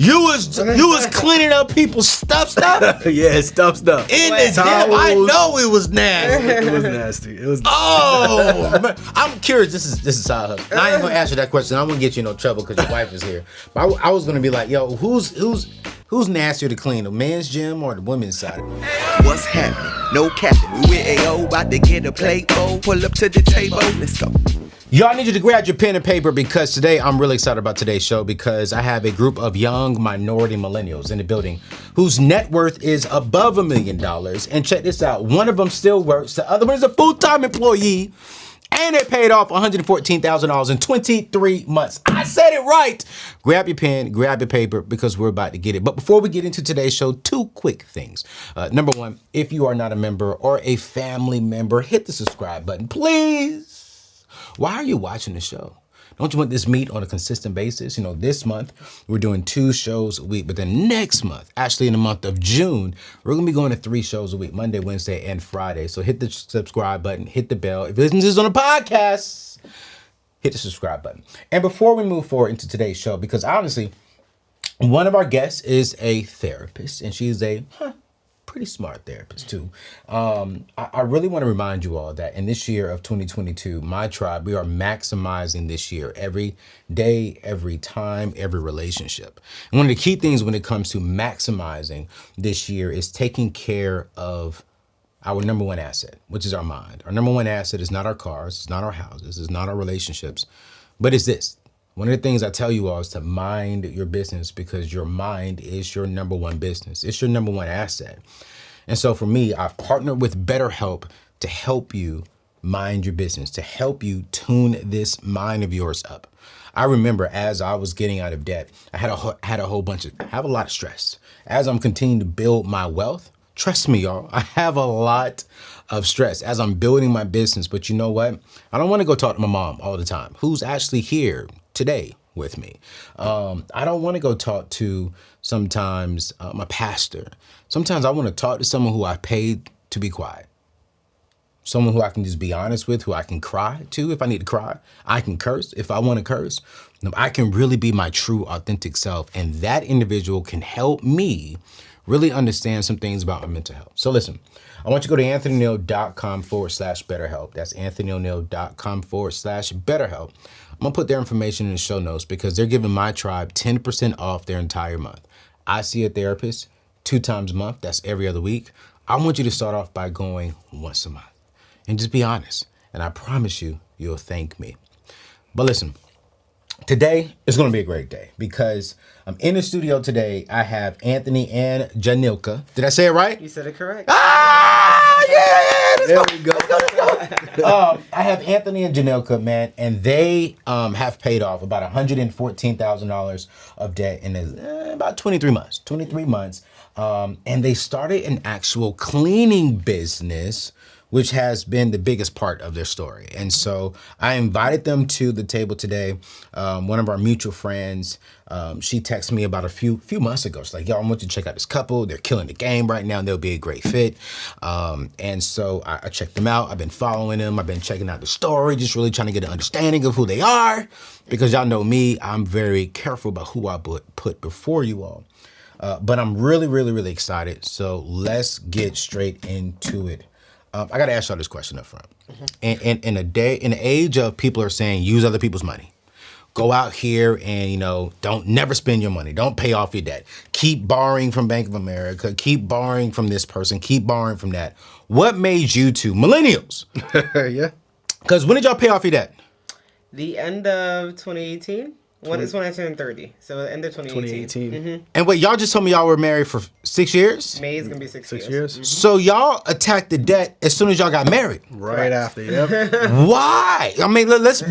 You was cleaning up people's stuff. Yeah, stuff. In the gym, I know it was nasty. It was nasty. It was. Oh, man. I'm curious. This is side hustle. Now, I ain't gonna answer that question. I'm gonna get you in no trouble because your wife is here. But I was gonna be like, yo, who's nastier to clean, the men's gym or the women's side? What's happening? No capping. We with AO, about to get a plate bowl. Pull up to the table. Let's go. Y'all need you to grab your pen and paper because today I'm really excited about today's show because I have a group of young minority millennials in the building whose net worth is above $1 million. And check this out. One of them still works. The other one is a full-time employee. And they paid off $114,000 in 23 months. I said it right. Grab your pen, grab your paper, because we're about to get it. But before we get into today's show, 2 quick things. Number 1, if you are not a member or a family member, hit the subscribe button, please. Why are you watching the show? Don't you want this meat on a consistent basis? You know, this month, we're doing 2 shows a week, but then next month, actually in the month of June, we're gonna be going to 3 shows a week, Monday, Wednesday, and Friday. So hit the subscribe button, hit the bell. If you listen to this on a podcast, hit the subscribe button. And before we move forward into today's show, because honestly, one of our guests is a therapist, and she's a pretty smart therapist too. I really want to remind you all that in this year of 2022, my tribe, we are maximizing this year, every day, every time, every relationship. And one of the key things when it comes to maximizing this year is taking care of our number 1 asset, which is our mind. Our number 1 asset is not our cars, it's not our houses, it's not our relationships, but it's this. One of the things I tell you all is to mind your business because your mind is your number 1 business. It's your number 1 asset. And so for me, I've partnered with BetterHelp to help you mind your business, to help you tune this mind of yours up. I remember as I was getting out of debt, I have a lot of stress. As I'm continuing to build my wealth, trust me, y'all, I have a lot of stress as I'm building my business. But you know what? I don't want to go talk to my mom all the time, who's actually here today with me. I don't want to go talk to sometimes my pastor. Sometimes I want to talk to someone who I paid to be quiet. Someone who I can just be honest with, who I can cry to if I need to cry. I can curse if I want to curse. I can really be my true, authentic self. And that individual can help me really understand some things about my mental health. So listen, I want you to go to anthonyoneal.com/BetterHelp. That's anthonyoneal.com/BetterHelp. I'm gonna put their information in the show notes because they're giving my tribe 10% off their entire month. I see a therapist 2 times a month. That's every other week. I want you to start off by going once a month and just be honest. And I promise you, you'll thank me. But listen, today is going to be a great day because I'm in the studio today. I have Anthony and Jhanika. Did I say it right? You said it correct. Yeah! There we go. I have Anthony and Jhanika, man, and they have paid off about $114,000 of debt in about 23 months. 23 months. And they started an actual cleaning business, which has been the biggest part of their story. And so I invited them to the table today. One of our mutual friends, she texted me about a few months ago. She's like, yo, I want you to check out this couple. They're killing the game right now. They'll be a great fit. And so I checked them out. I've been following them. I've been checking out the story, just really trying to get an understanding of who they are. Because y'all know me, I'm very careful about who I put before you all. But I'm really, really, really excited. So let's get straight into it. I got to ask y'all this question up front. Mm-hmm. In the age of people are saying, use other people's money. Go out here and, never spend your money. Don't pay off your debt. Keep borrowing from Bank of America. Keep borrowing from this person. Keep borrowing from that. What made you two millennials? Yeah. Because when did y'all pay off your debt? The end of 2018. When I turned 30. So the end of 2018. Mm-hmm. And wait, y'all just told me y'all were married for 6 years? May is going to be 6 years. 6 years. Mm-hmm. So y'all attacked the debt as soon as y'all got married. Right after, yep. Why? I mean, let's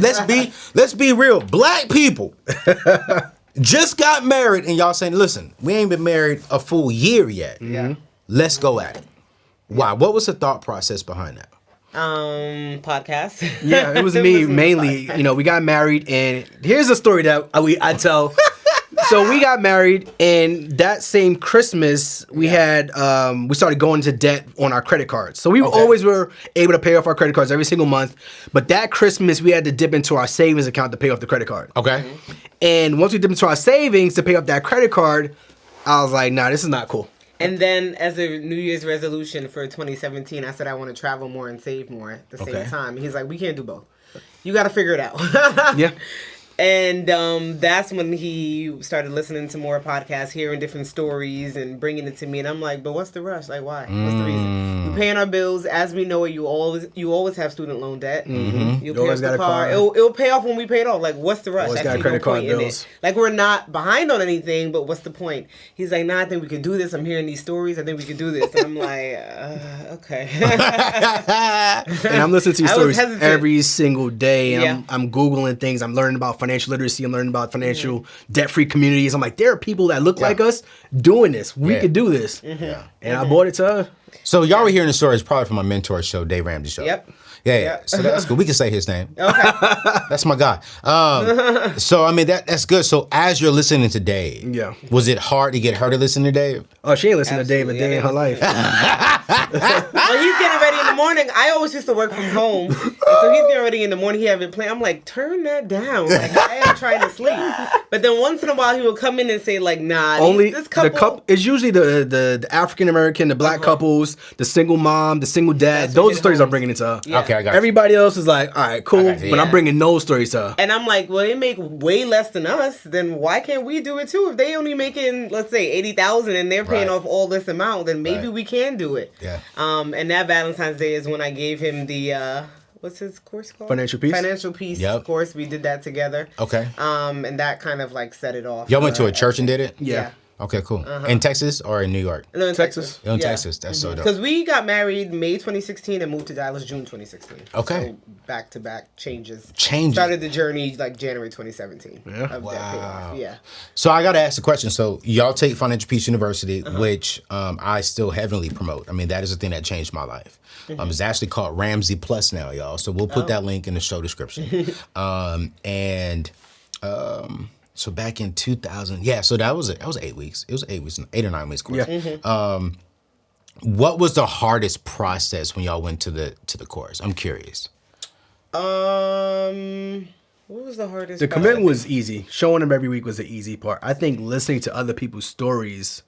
be real. Black people just got married and y'all saying, listen, we ain't been married a full year yet. Yeah. Let's go at it. Why? What was the thought process behind that? Podcast. Yeah, it was me mainly. We got married, and here's a story that I tell So we got married, and that same Christmas, we had we started going into debt on our credit cards. So we always were able to pay off our credit cards every single month. But that Christmas, we had to dip into our savings account to pay off the credit card. Okay. And once we dipped into our savings to pay off that credit card, I was like, nah, this is not cool. And then, as a New Year's resolution for 2017, I said I want to travel more and save more at the same time. He's like, we can't do both. You got to figure it out. Yeah. And that's when he started listening to more podcasts, hearing different stories, and bringing it to me. And I'm like, but what's the rush? Like, why? What's the reason? We're paying our bills. As we know it, you always have student loan debt. Mm-hmm. You'll pay off the car. It'll pay off when we pay it off. Like, what's the rush? Always I got see credit no card point in bills. it. Like, we're not behind on anything, but what's the point? He's like, nah, I think we could do this. I'm hearing these stories. I think we could do this. And I'm like, okay. And I'm listening to these I was stories hesitant. every single day. And Yeah. I'm Googling things. I'm learning about financial literacy. I'm learning about financial debt-free communities. I'm like, there are people that look like us doing this. We could do this. Yeah. And I bought it to her. So y'all were hearing the stories probably from my mentor show, Dave Ramsey show. Yep. Yeah. So that's good. We can say his name. Okay. That's my guy. So I mean that's good. So as you're listening to Dave, was it hard to get her to listen to Dave? Oh, she ain't listened to Dave a Absolutely, day in her life. Well, he's getting ready in the morning. I always used to work from home. And so he's getting ready in the morning. He have it playing. I'm like, turn that down. Like, I am trying to sleep. But then once in a while, he will come in and say, like, nah, Only this couple. the couple. It's usually the African American, the black couples, the single mom, the single dad. That's what Those hit stories home. I'm bringing it to her. Yeah. Okay, I got you. Everybody else is like, all right, cool, got you, but yeah. I'm bringing those stories to her. And I'm like, well, they make way less than us. Then why can't we do it too? If they only making, let's say, $80,000 and they're paying Right. off all this amount, then maybe we can do it. Yeah. And that Valentine's Day is when I gave him the what's his course called? Financial Peace? Financial Peace Yep. course. We did that together. Okay. And that kind of like set it off. Y'all went to a church and did it? Yeah. Okay, cool. In Texas or in New York? No, in Texas. In Texas. That's so dope. Because we got married May 2016 and moved to Dallas June 2016. Okay. So back-to-back changes. Changes. Started the journey like January 2017. Yeah. Of that payoff. Yeah. So I got to ask a question. So y'all take Financial Peace University, which I still heavily promote. I mean, that is the thing that changed my life. It's actually called Ramsey Plus now, y'all. So we'll put that link in the show description. So back in 2000, so that was it. That was 8 weeks. It was 8 weeks, 8 or 9 weeks course. Yeah. What was the hardest process when y'all went to the course? I'm curious. What was the hardest The part? commitment was easy. Showing them every week was the easy part. I think listening to other people's stories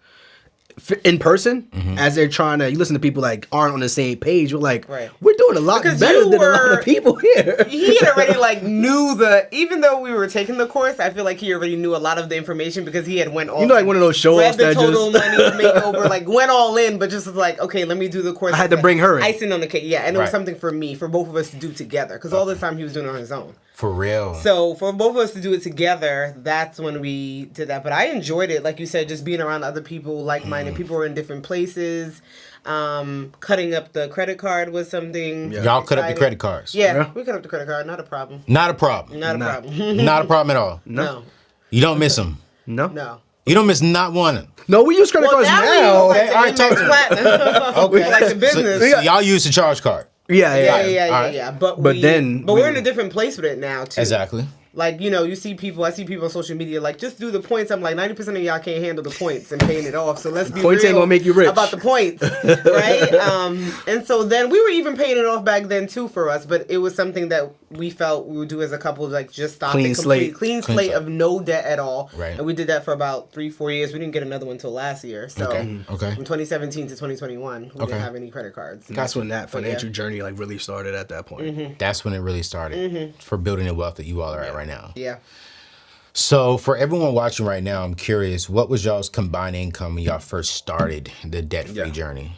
in person, as they're trying to, you listen to people like aren't on the same page. We're like, Right. we're doing a lot Because better you than a lot were- of people here. He had already like knew even though we were taking the course, I feel like he already knew a lot of the information because he had went all. You know, like one of those show read offs the that total just money makeover, like went all in, but just was like, okay, let me do the course. I had to bring her in. Icing on the cake, yeah, and it was Right. something for both of us to do together because all this time he was doing it on his own. For real. So for both of us to do it together, that's when we did that. But I enjoyed it, like you said, just being around other people, like-minded people were in different places. Cutting up the credit card was something. Y'all cut up the exciting. credit cards. Yeah, we cut up the credit card, not a problem. Not a problem. Not a problem. Not a problem at all. No. You don't miss them. No. No. You don't miss not one of them. No, we use credit cards now now. we use all right, like talk the to me. Amex Platinum, like the business. So y'all use the charge card. Yeah. Yeah. But then we're in a different place with it now too. Exactly. Like, you see people, I see people on social media, like, just do the points. I'm like, 90% of y'all can't handle the points and paying it off. So let's be Points ain't real gonna make you rich. about the points, right? And so then we were even paying it off back then too for us, but it was something that we felt we would do as a couple, like just stop Clean it slate. Clean slate of no debt at all. Right. And we did that for about 3-4 years. We didn't get another one until last year. So Okay. from 2017 to 2021, we didn't have any credit cards. That's when that financial journey like really started at that point. That's when it really started for building the wealth that you all are at right now. Yeah. So for everyone watching right now, I'm curious, what was y'all's combined income when y'all first started the debt-free journey?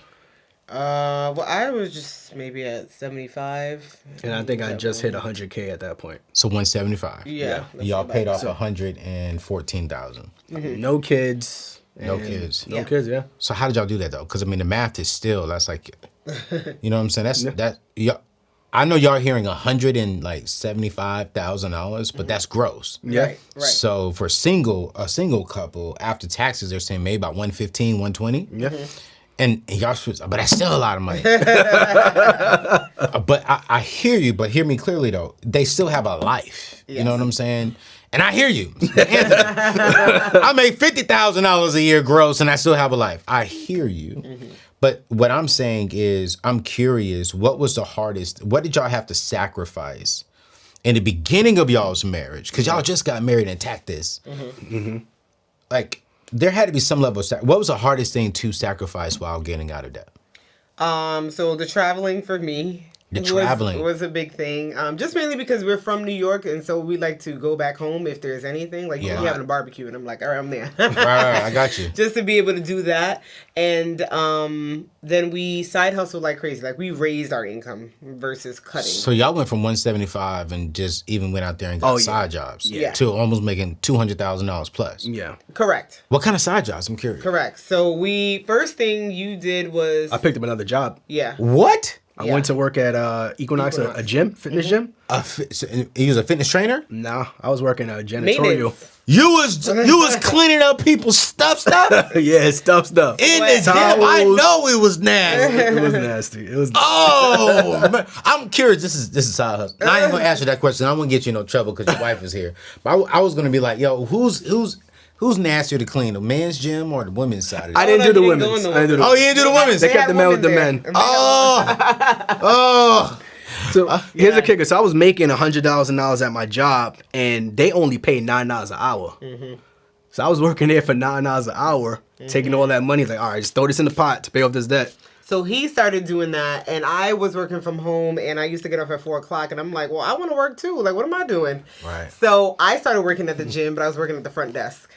Well, I was just maybe at 75. And I think I just hit 100K at that point. So 175. Yeah. And y'all paid off 114,000. No kids. No and- kids. No kids, yeah. So how did y'all do that though? Because I mean, the math is still that's like, you know what I'm saying? That y'all. I know y'all hearing $175,000, but that's gross. Yeah. Right. So for a single couple after taxes, they're saying maybe about 115, 120. Yeah. And y'all, but that's still a lot of money. But I hear you, but hear me clearly though. They still have a life. You know what I'm saying? And I hear you. Anthony, I make $50,000 a year gross and I still have a life. I hear you. But what I'm saying is, I'm curious, what was the hardest? What did y'all have to sacrifice in the beginning of y'all's marriage? Because y'all just got married and attacked this. Like, there had to be some level of what was the hardest thing to sacrifice while getting out of debt? So the traveling for me was a big thing. Just mainly because we're from New York, and so we like to go back home if there's anything. Like, you having a barbecue, and I'm like, all right, I'm there. right, I got you. Just to be able to do that. And then we side hustled like crazy. Like, we raised our income versus cutting. So y'all went from 175 and just even went out there and got side jobs to almost making $200,000 plus. Yeah. Correct. What kind of side jobs? I'm curious. Correct. So first thing you did was... I picked up another job. Yeah. What? I went to work at Equinox, a gym, fitness gym. So you was a fitness trainer? No, I was working janitorial. Maintenance. You was cleaning up people's stuff? Yeah, stuff. In the gym, I know it was nasty. It was nasty. It was. Oh, man. I'm curious. This is side hustle. Now, I ain't gonna ask you that question. I won't get you in no trouble because your wife is here. But I was gonna be like, yo, who's nastier to clean, the men's gym or the women's side of it? I didn't do the women's. Oh, you didn't do the women's? They kept the men with the men. Oh. So here's the kicker. So I was making $100,000 at my job, and they only paid $9 an hour. So I was working there for $9 an hour, taking all that money. Like, all right, just throw this in the pot to pay off this debt. So he started doing that, and I was working from home, and I used to get off at 4 o'clock, and I'm like, well, I want to work too. Like, what am I doing? Right. So I started working at the gym, but I was working at the front desk.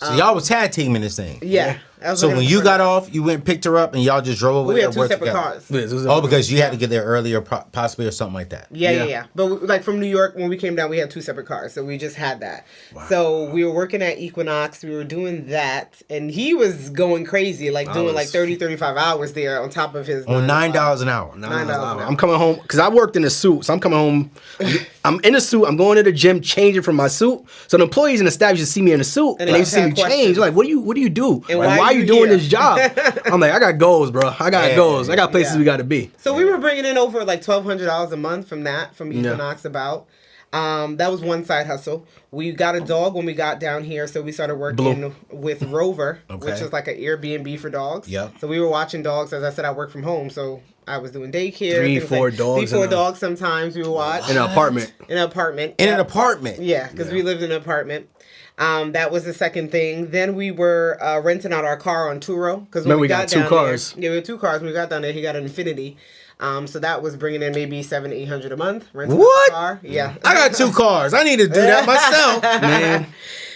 So y'all was tag teaming this thing. Yeah. So when you got off, you went and picked her up, and y'all just drove over We there had and two worked separate together. cars. Oh, because you had to get there earlier, possibly, or something like that. Yeah. But like from New York, when we came down, we had two separate cars, so we just had that. Wow. So we were working at Equinox. We were doing that, and he was going crazy, like doing like 30, 35 hours there on top of his. On $9 an hour. $9 an hour. I'm coming home because I worked in a suit, so I'm coming home. I'm in a suit. I'm going to the gym, changing from my suit. So the employees in the staff just see me in a suit, and they see me change. They're like, "What do you do? And why are you doing this job?" I'm like, I got goals, bro. I got goals. I got places we got to be. So we were bringing in over like $1,200 a month from Equinox about. That was one side hustle. We got a dog when we got down here, so we started working with Rover, which is like an Airbnb for dogs. Yep. So we were watching dogs. As I said, I work from home, so I was doing daycare. 3-4 dogs. 3-4 dogs sometimes we would watch. In an apartment. In an apartment. Yeah, because we lived in an apartment. That was the second thing. Then we were renting out our car on Turo. Because when we got two cars. We had two cars. When we got down there, he got an Infiniti. So that was bringing in maybe $700-800 a month. What? Car. Yeah. I got two cars. I need to do that myself, man.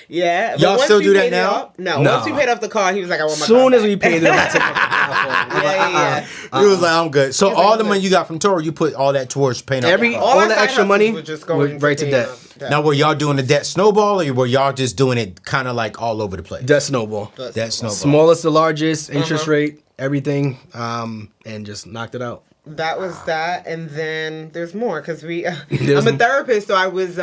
Yeah. Y'all still do that now? No. Once we paid off the car, he was like, I want my car. As soon as back. we paid it, I took off the car. Yeah. He was like, I'm good. So all the money you got from Toro, you put all that towards paying off the car. All the extra money was just going right to debt. Now, were y'all doing the debt snowball, or were y'all just doing it kind of like all over the place? Debt snowball. Debt snowball. Smallest to largest, interest rate, everything, and just knocked it out. That was that, and then there's more because I'm a therapist, so I was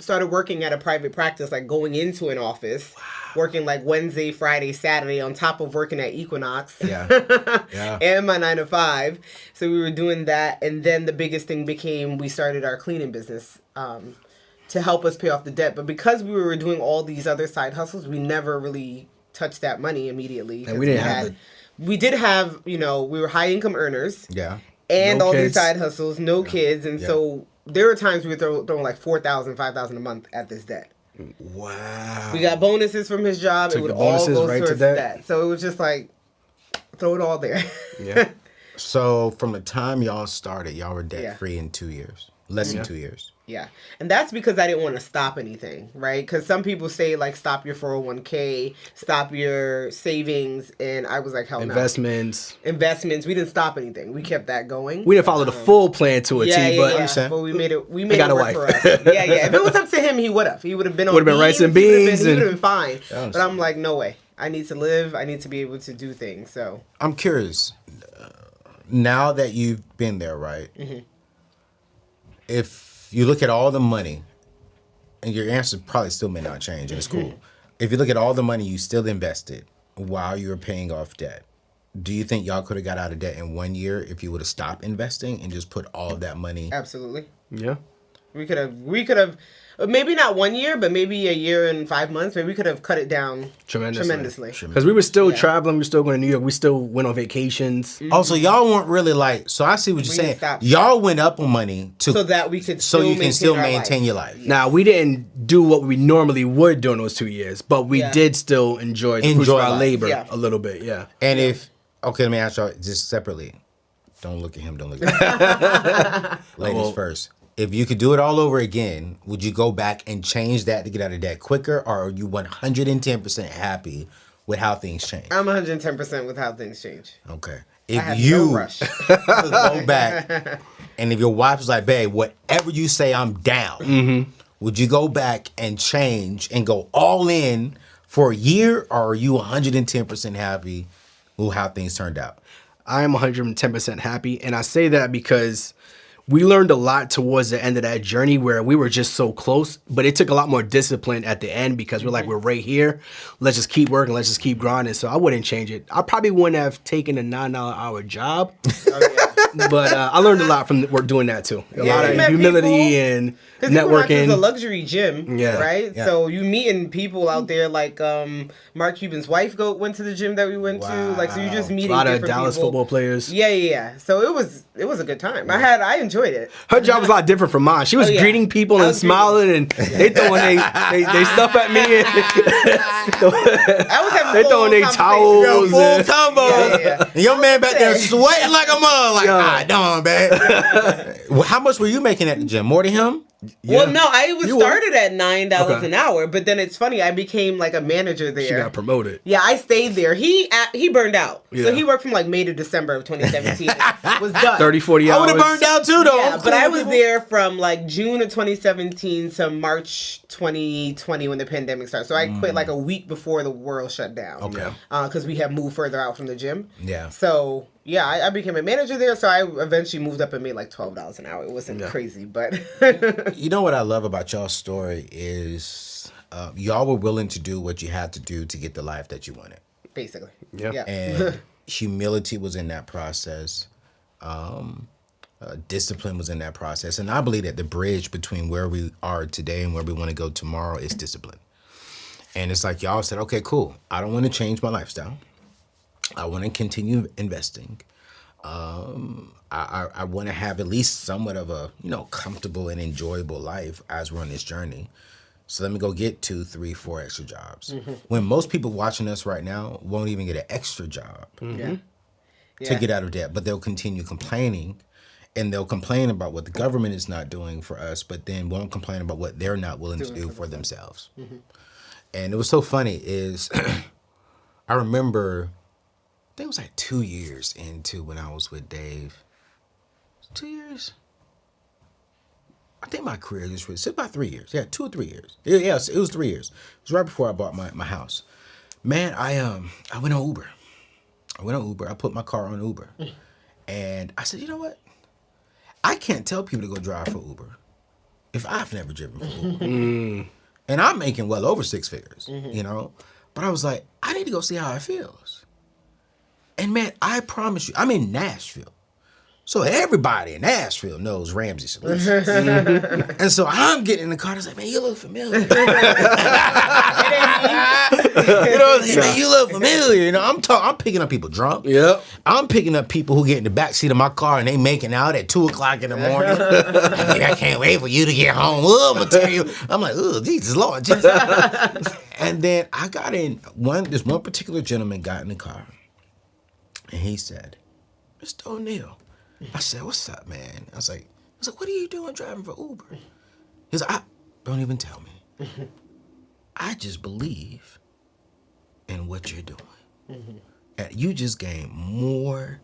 started working at a private practice, like going into an office, working like Wednesday, Friday, Saturday, on top of working at Equinox, and my 9 to 5. So we were doing that, and then the biggest thing became we started our cleaning business to help us pay off the debt. But because we were doing all these other side hustles, we never really touched that money immediately. And we didn't have we did have, we were high income eurners. Yeah. And no all kids. these side hustles, no kids. And so there were times we were throwing like $4,000, $5,000 a month at this debt. Wow. We got bonuses from his job. Took it would the all bonuses go right towards to debt. that. So it was just like, throw it all there. Yeah. So from the time y'all started, y'all were debt free in 2 years. Less than 2 years. Yeah. And that's because I didn't want to stop anything, right? Because some people say, like, stop your 401k, stop your savings. And I was like, hell no. Investments. We didn't stop anything. We kept that going. We didn't follow the full plan to a T, but but we made it. We I made got it a work wife. for us. Yeah. If it was up to him, he would have. He would have been on. Would have been rice and beans. He would have been fine. But I'm like, no way. I need to live. I need to be able to do things. So I'm curious. Now that you've been there, right? Mm-hmm. If you look at all the money, and your answer probably still may not change, and it's cool. If you look at all the money you still invested while you were paying off debt, do you think y'all could have got out of debt in 1 year if you would have stopped investing and just put all of that money? absolutely. yeah. We could have, maybe not 1 year, but maybe a year and 5 months. Maybe we could have cut it down tremendously. Because we were still traveling, we were still going to New York, we still went on vacations. Mm-hmm. Also, y'all weren't really like. So I see what you're saying. Y'all went up on money so that we could so you can still maintain life. your life. Yes. Now, we didn't do what we normally would during those 2 years, but we did still enjoy the fruits of our labor a little bit. Yeah. And if let me ask y'all just separately. Don't look at him. Don't look at him. Ladies first. If you could do it all over again, would you go back and change that to get out of debt quicker, or are you 110% happy with how things change? I'm 110% with how things change. Okay. I If have you no rush. go back, and if your wife was like, babe, whatever you say, I'm down, would you go back and change and go all in for a year, or are you 110% happy with how things turned out? I am 110% happy, and I say that because we learned a lot towards the end of that journey where we were just so close, but it took a lot more discipline at the end because we're like, we're right here. Let's just keep working. Let's just keep grinding. So I wouldn't change it. I probably wouldn't have taken a $9 hour job, but I learned a lot from doing that too. A lot of humility and networking. It's a luxury gym, right? Yeah. So you meeting people out there like Mark Cuban's wife went to the gym that we went to. Like, so you just meeting a lot of different Dallas people. football players. Yeah. So it was a good time. I enjoyed it. Her job was a lot different from mine. She was greeting people and smiling, and they throwing they stuff at me. And I was having they throwing their towels. Full combo. Yeah. And your man back there sweating like a mug. Like, darn, man. Well, how much were you making at the gym? More than him? Well, no, I started at $9 an hour, but then it's funny, I became like a manager there. She got promoted. Yeah, I stayed there. He burned out. Yeah. So he worked from like May to December of 2017. Was done. 30, 40 hours. I would have burned out too, though. Yeah, but I was there from like June of 2017 to March 2020 when the pandemic started. So I quit like a week before the world shut down. Okay. Because we had moved further out from the gym. Yeah. So yeah, I became a manager there. So I eventually moved up and made like $12 an hour. It wasn't crazy, but You know what I love about y'all's story is y'all were willing to do what you had to do to get the life that you wanted. basically. Yeah. And humility was in that process. Discipline was in that process. And I believe that the bridge between where we are today and where we want to go tomorrow is discipline. And it's like y'all said, okay, cool. I don't want to change my lifestyle. I want to continue investing. I want to have at least somewhat of a, comfortable and enjoyable life as we're on this journey. So let me go get 2, 3, 4 extra jobs. When most people watching us right now won't even get an extra job to get out of debt, but they'll continue complaining, and they'll complain about what the government is not doing for us, but then won't complain about what they're not willing to do for themselves. And it was so funny is I remember, I think it was like 2 years into when I was with Dave. 2 years? I think my career just was about 3 years. Yeah, 2 or 3 years. Yeah, it was 3 years. It was right before I bought my house. Man, I went on Uber. I put my car on Uber. And I said, you know what? I can't tell people to go drive for Uber if I've never driven for Uber. And I'm making well over 6 figures, But I was like, I need to go see how it feels. And man, I promise you, I'm in Nashville. So everybody in Nashville knows Ramsey Solutions. And so I'm getting in the car and it's like, man, you look familiar. Man, you look familiar. I'm picking up people drunk. Yep. I'm picking up people who get in the back seat of my car and they making out at 2:00 in the morning. I can't wait for you to get home. Oh, I'm gonna tell you. I'm like, oh, Jesus, Lord, Jesus. And then I got in this one particular gentleman got in the car and he said, Mr. ONeal. I said, what's up, man? I was like, what are you doing driving for Uber? He's like, don't even tell me. I just believe in what you're doing. And you just gained more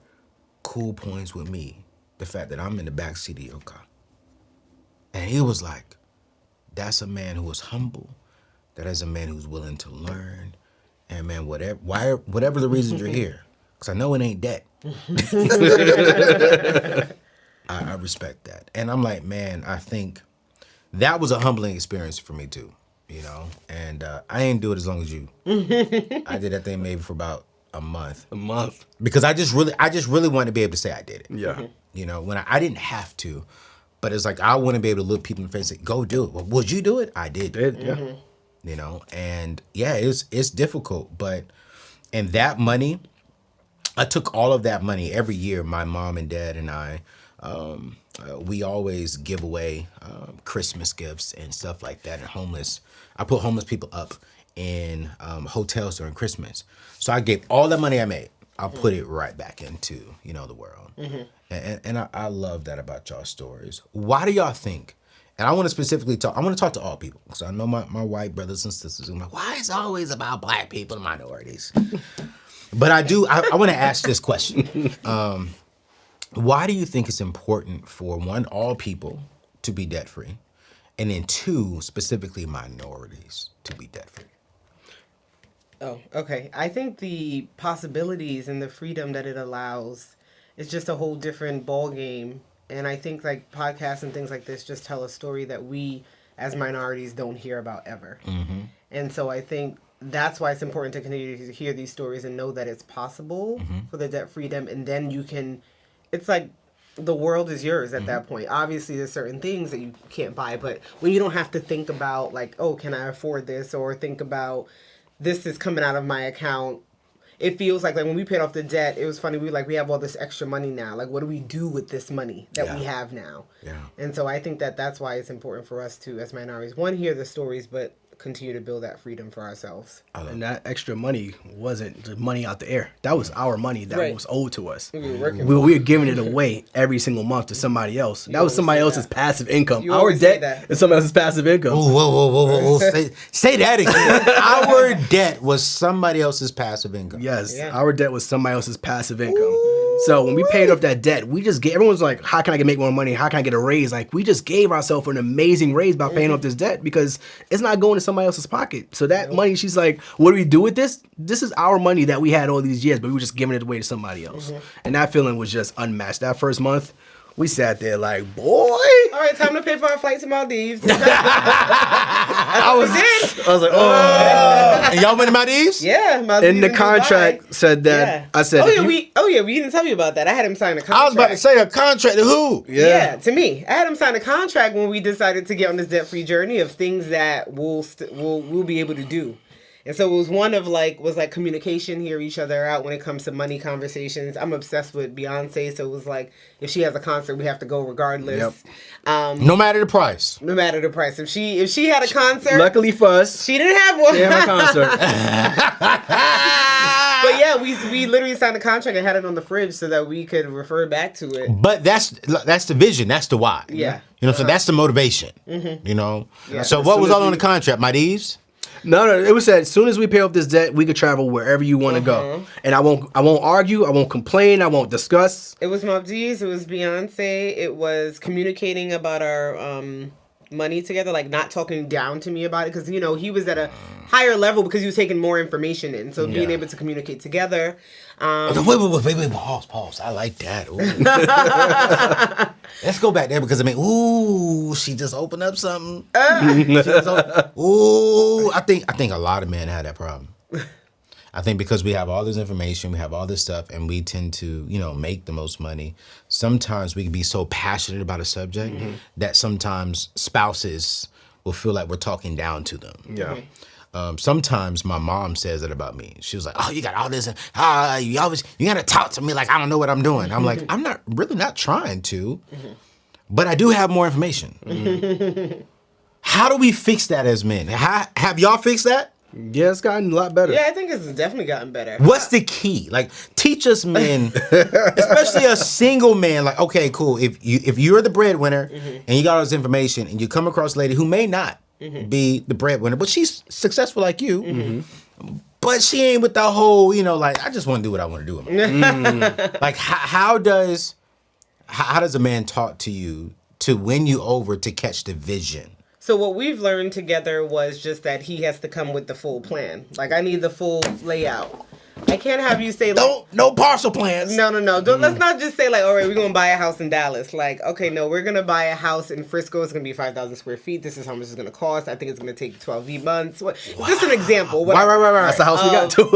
cool points with me, the fact that I'm in the backseat of your car. And he was like, that's a man who is humble. That is a man who's willing to learn. And man, whatever the reasons you're here, because I know it ain't debt. I respect that. And I'm like, man, I think that was a humbling experience for me too, and I didn't do it as long as you. I did that thing maybe for about a month. Because I just really wanted to be able to say I did it. Yeah. When I didn't have to, But it's like I want to be able to look people in the face and say, go do it. Well, would you do it? I did. Yeah. You know, and yeah, it's difficult, but and that money, I took all of that money every year. My mom and dad and I, we always give away Christmas gifts and stuff like that. And I put homeless people up in hotels during Christmas. So I gave all the money I made. I'll put it right back into, the world. And I love that about y'all stories. Why do y'all think? And I want to specifically talk to all people, because I know my white brothers and sisters are like, why is it always about black people and minorities? But I want to ask this question. Why do you think it's important for, one, all people to be debt-free, and then two, specifically minorities to be debt-free? Oh, okay. I think the possibilities and the freedom that it allows is just a whole different ball game. And I think like podcasts and things like this just tell a story that we as minorities don't hear about ever. And so I think that's why it's important to continue to hear these stories and know that it's possible for the debt freedom. And then it's like the world is yours at that point. Obviously, there's certain things that you can't buy, but when you don't have to think about like, oh, can I afford this? Or think about this is coming out of my account. It feels like when we paid off the debt, it was funny. We have all this extra money now. Like, what do we do with this money that we have now? Yeah. And so I think that's why it's important for us to, as minorities, one, hear the stories, but continue to build that freedom for ourselves. And that extra money wasn't the money out the air. That was our money that was owed to us. We were giving it away every single month to somebody else. That was somebody else's passive income. Our debt is somebody else's passive income. Whoa. Say that again. Our debt was somebody else's passive income. Yes, our debt was somebody else's passive income. So when we paid off that debt, we just everyone's like, how can I make more money? How can I get a raise? Like, we just gave ourselves an amazing raise by paying off this debt, because it's not going to somebody else's pocket. So that money, she's like, what do we do with this? This is our money that we had all these years, but we were just giving it away to somebody else. And that feeling was just unmatched. That first month, we sat there like, boy. All right, time to pay for our flight to Maldives. I was like, oh. And y'all went to Maldives? Yeah, Maldives. And the contract said that. I said, we didn't tell you about that. I had him sign a contract. I was about to say, a contract to who? Yeah, to me. I had him sign a contract when we decided to get on this debt-free journey of things that we'll be able to do. And so it was one of communication, hear each other out when it comes to money conversations. I'm obsessed with Beyonce, so it was like, if she has a concert, we have to go regardless. No matter the price. No matter the price. If she had a concert, luckily for us, she didn't have one. She didn't have a concert. But yeah, we literally signed a contract and had it on the fridge so that we could refer back to it. But that's the vision. That's the why. Yeah. So that's the motivation. Yeah. So what was all on the contract? Maldives? No. It was that as soon as we pay off this debt, we could travel wherever you want to go, and I won't argue, I won't complain, I won't discuss. It was Maldives. It was Beyonce. It was communicating about our money together, like not talking down to me about it, because he was at a higher level because he was taking more information in. So being able to communicate together. Wait, pause. I like that. Let's go back there, because she just opened up something. I think a lot of men have that problem. I think because we have all this information, we have all this stuff, and we tend to, make the most money. Sometimes we can be so passionate about a subject that sometimes spouses will feel like we're talking down to them. Yeah. Sometimes my mom says it about me. She was like, "Oh, you got all this. You gotta talk to me like I don't know what I'm doing." I'm like, I'm not trying to, but I do have more information. How do we fix that as men? Have y'all fixed that? Yeah, it's gotten a lot better. Yeah, I think it's definitely gotten better. What's the key? Like, teach us men, especially a single man. Like, okay, cool. If you're the breadwinner and you got all this information, and you come across a lady who may not be the breadwinner, but she's successful like you, but she ain't with the whole, I just want to do what I want to do with my life. Like, how does a man talk to you to win you over to catch the vision? So what we've learned together was just that he has to come with the full plan. Like, I need the full layout. I can't have you say, like... No partial plans. No. Let's not just say, like, all right, we're going to buy a house in Dallas. Like, okay, no, we're going to buy a house in Frisco. It's going to be 5,000 square feet. This is how much it's going to cost. I think it's going to take 12 months. Just an example. Right. That's the house we got, too.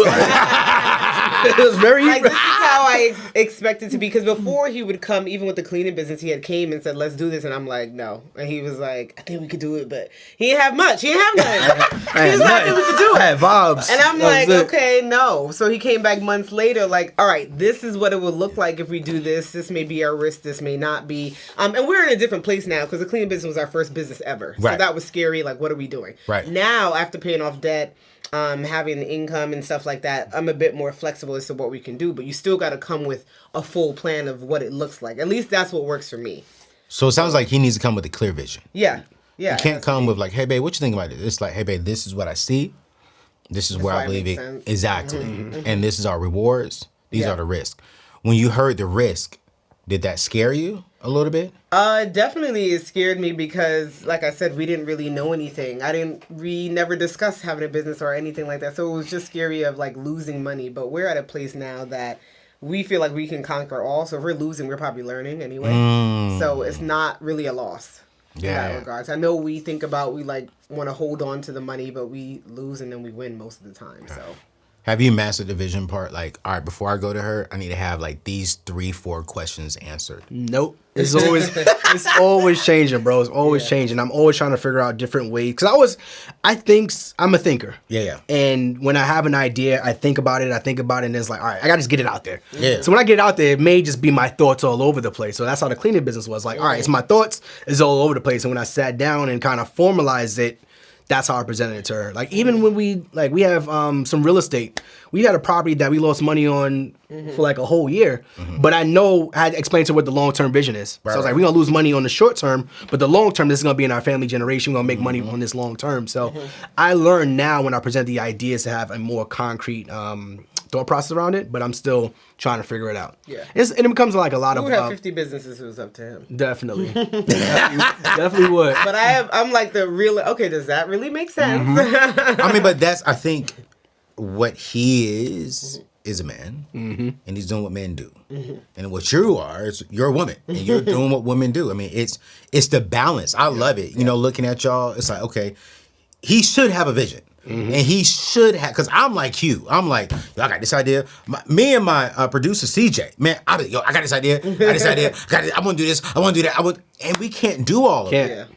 It was very like, this is how I expect it to be. Because before he would come, even with the cleaning business, he had came and said, let's do this. And I'm like, no. And he was like, I think we could do it. But he didn't have much. He didn't have nothing. He was like, I think we could do it. I had vibes. And I'm That like, was it. okay, no. So he came back months later, like, all right, this is what it would look like if we do this. This may be our risk. This may not be. And we're in a different place now because the cleaning business was our first business ever. So Right. that was scary. Like, what are we doing? Right. Now, after paying off debt, having the income and stuff like that, I'm a bit more flexible as to what we can do. But you still got to come with a full plan of what it looks like. At least that's what works for me. So it sounds like he needs to come with a clear vision. Yeah. Yeah. You can't come with like, hey, babe, what you think about it? It's like, hey, babe, this is what I see. This is where I believe it. Sense. Exactly. And this is our rewards. These are the risks. When you heard the risk, did that scare you a little bit? Definitely it scared me because, like I said, we didn't really know anything. We never discussed having a business or anything like that. So it was just scary of like losing money. But we're at a place now that we feel like we can conquer all. So if we're losing, we're probably learning anyway. So it's not really a loss in that regards. I know we think about, we like want to hold on to the money, but we lose and then we win most of the time. So. Have you mastered the vision part? Like, all right, before I go to her, I need to have like these 3-4 questions answered. Nope. It's always changing, bro. It's always changing. I'm always trying to figure out different ways. Because I'm a thinker. Yeah. And when I have an idea, I think about it, and it's like, all right, I got to just get it out there. Yeah. So when I get it out there, it may just be my thoughts all over the place. So that's how the cleaning business was. Like, all right, it's my thoughts, it's all over the place. And when I sat down and kind of formalized it, that's how I presented it to her. Like, even when we have some real estate. We had a property that we lost money on for like a whole year. But I had explained to her what the long-term vision is. So I was like, we're going to lose money on the short term, but the long term, this is going to be in our family generation. We're going to make money on this long term. So I learned now when I present the ideas to have a more concrete thought process around it, but I'm still trying to figure it out. Yeah. And it becomes like a lot of... We would have 50 businesses if it was up to him. Definitely. definitely would. But I'm like the real... Okay, does that really make sense? I mean, but that's, I think, what he is a man, and he's doing what men do. And what you are is you're a woman, and you're doing what women do. I mean, it's the balance. I love it. You know, looking at y'all, it's like, okay, he should have a vision. And he should have, because I'm like you. I'm like, yo, I got this idea. Me and my producer, CJ, man, I got this idea. I want to do this. I want to do that. And we can't do all of it.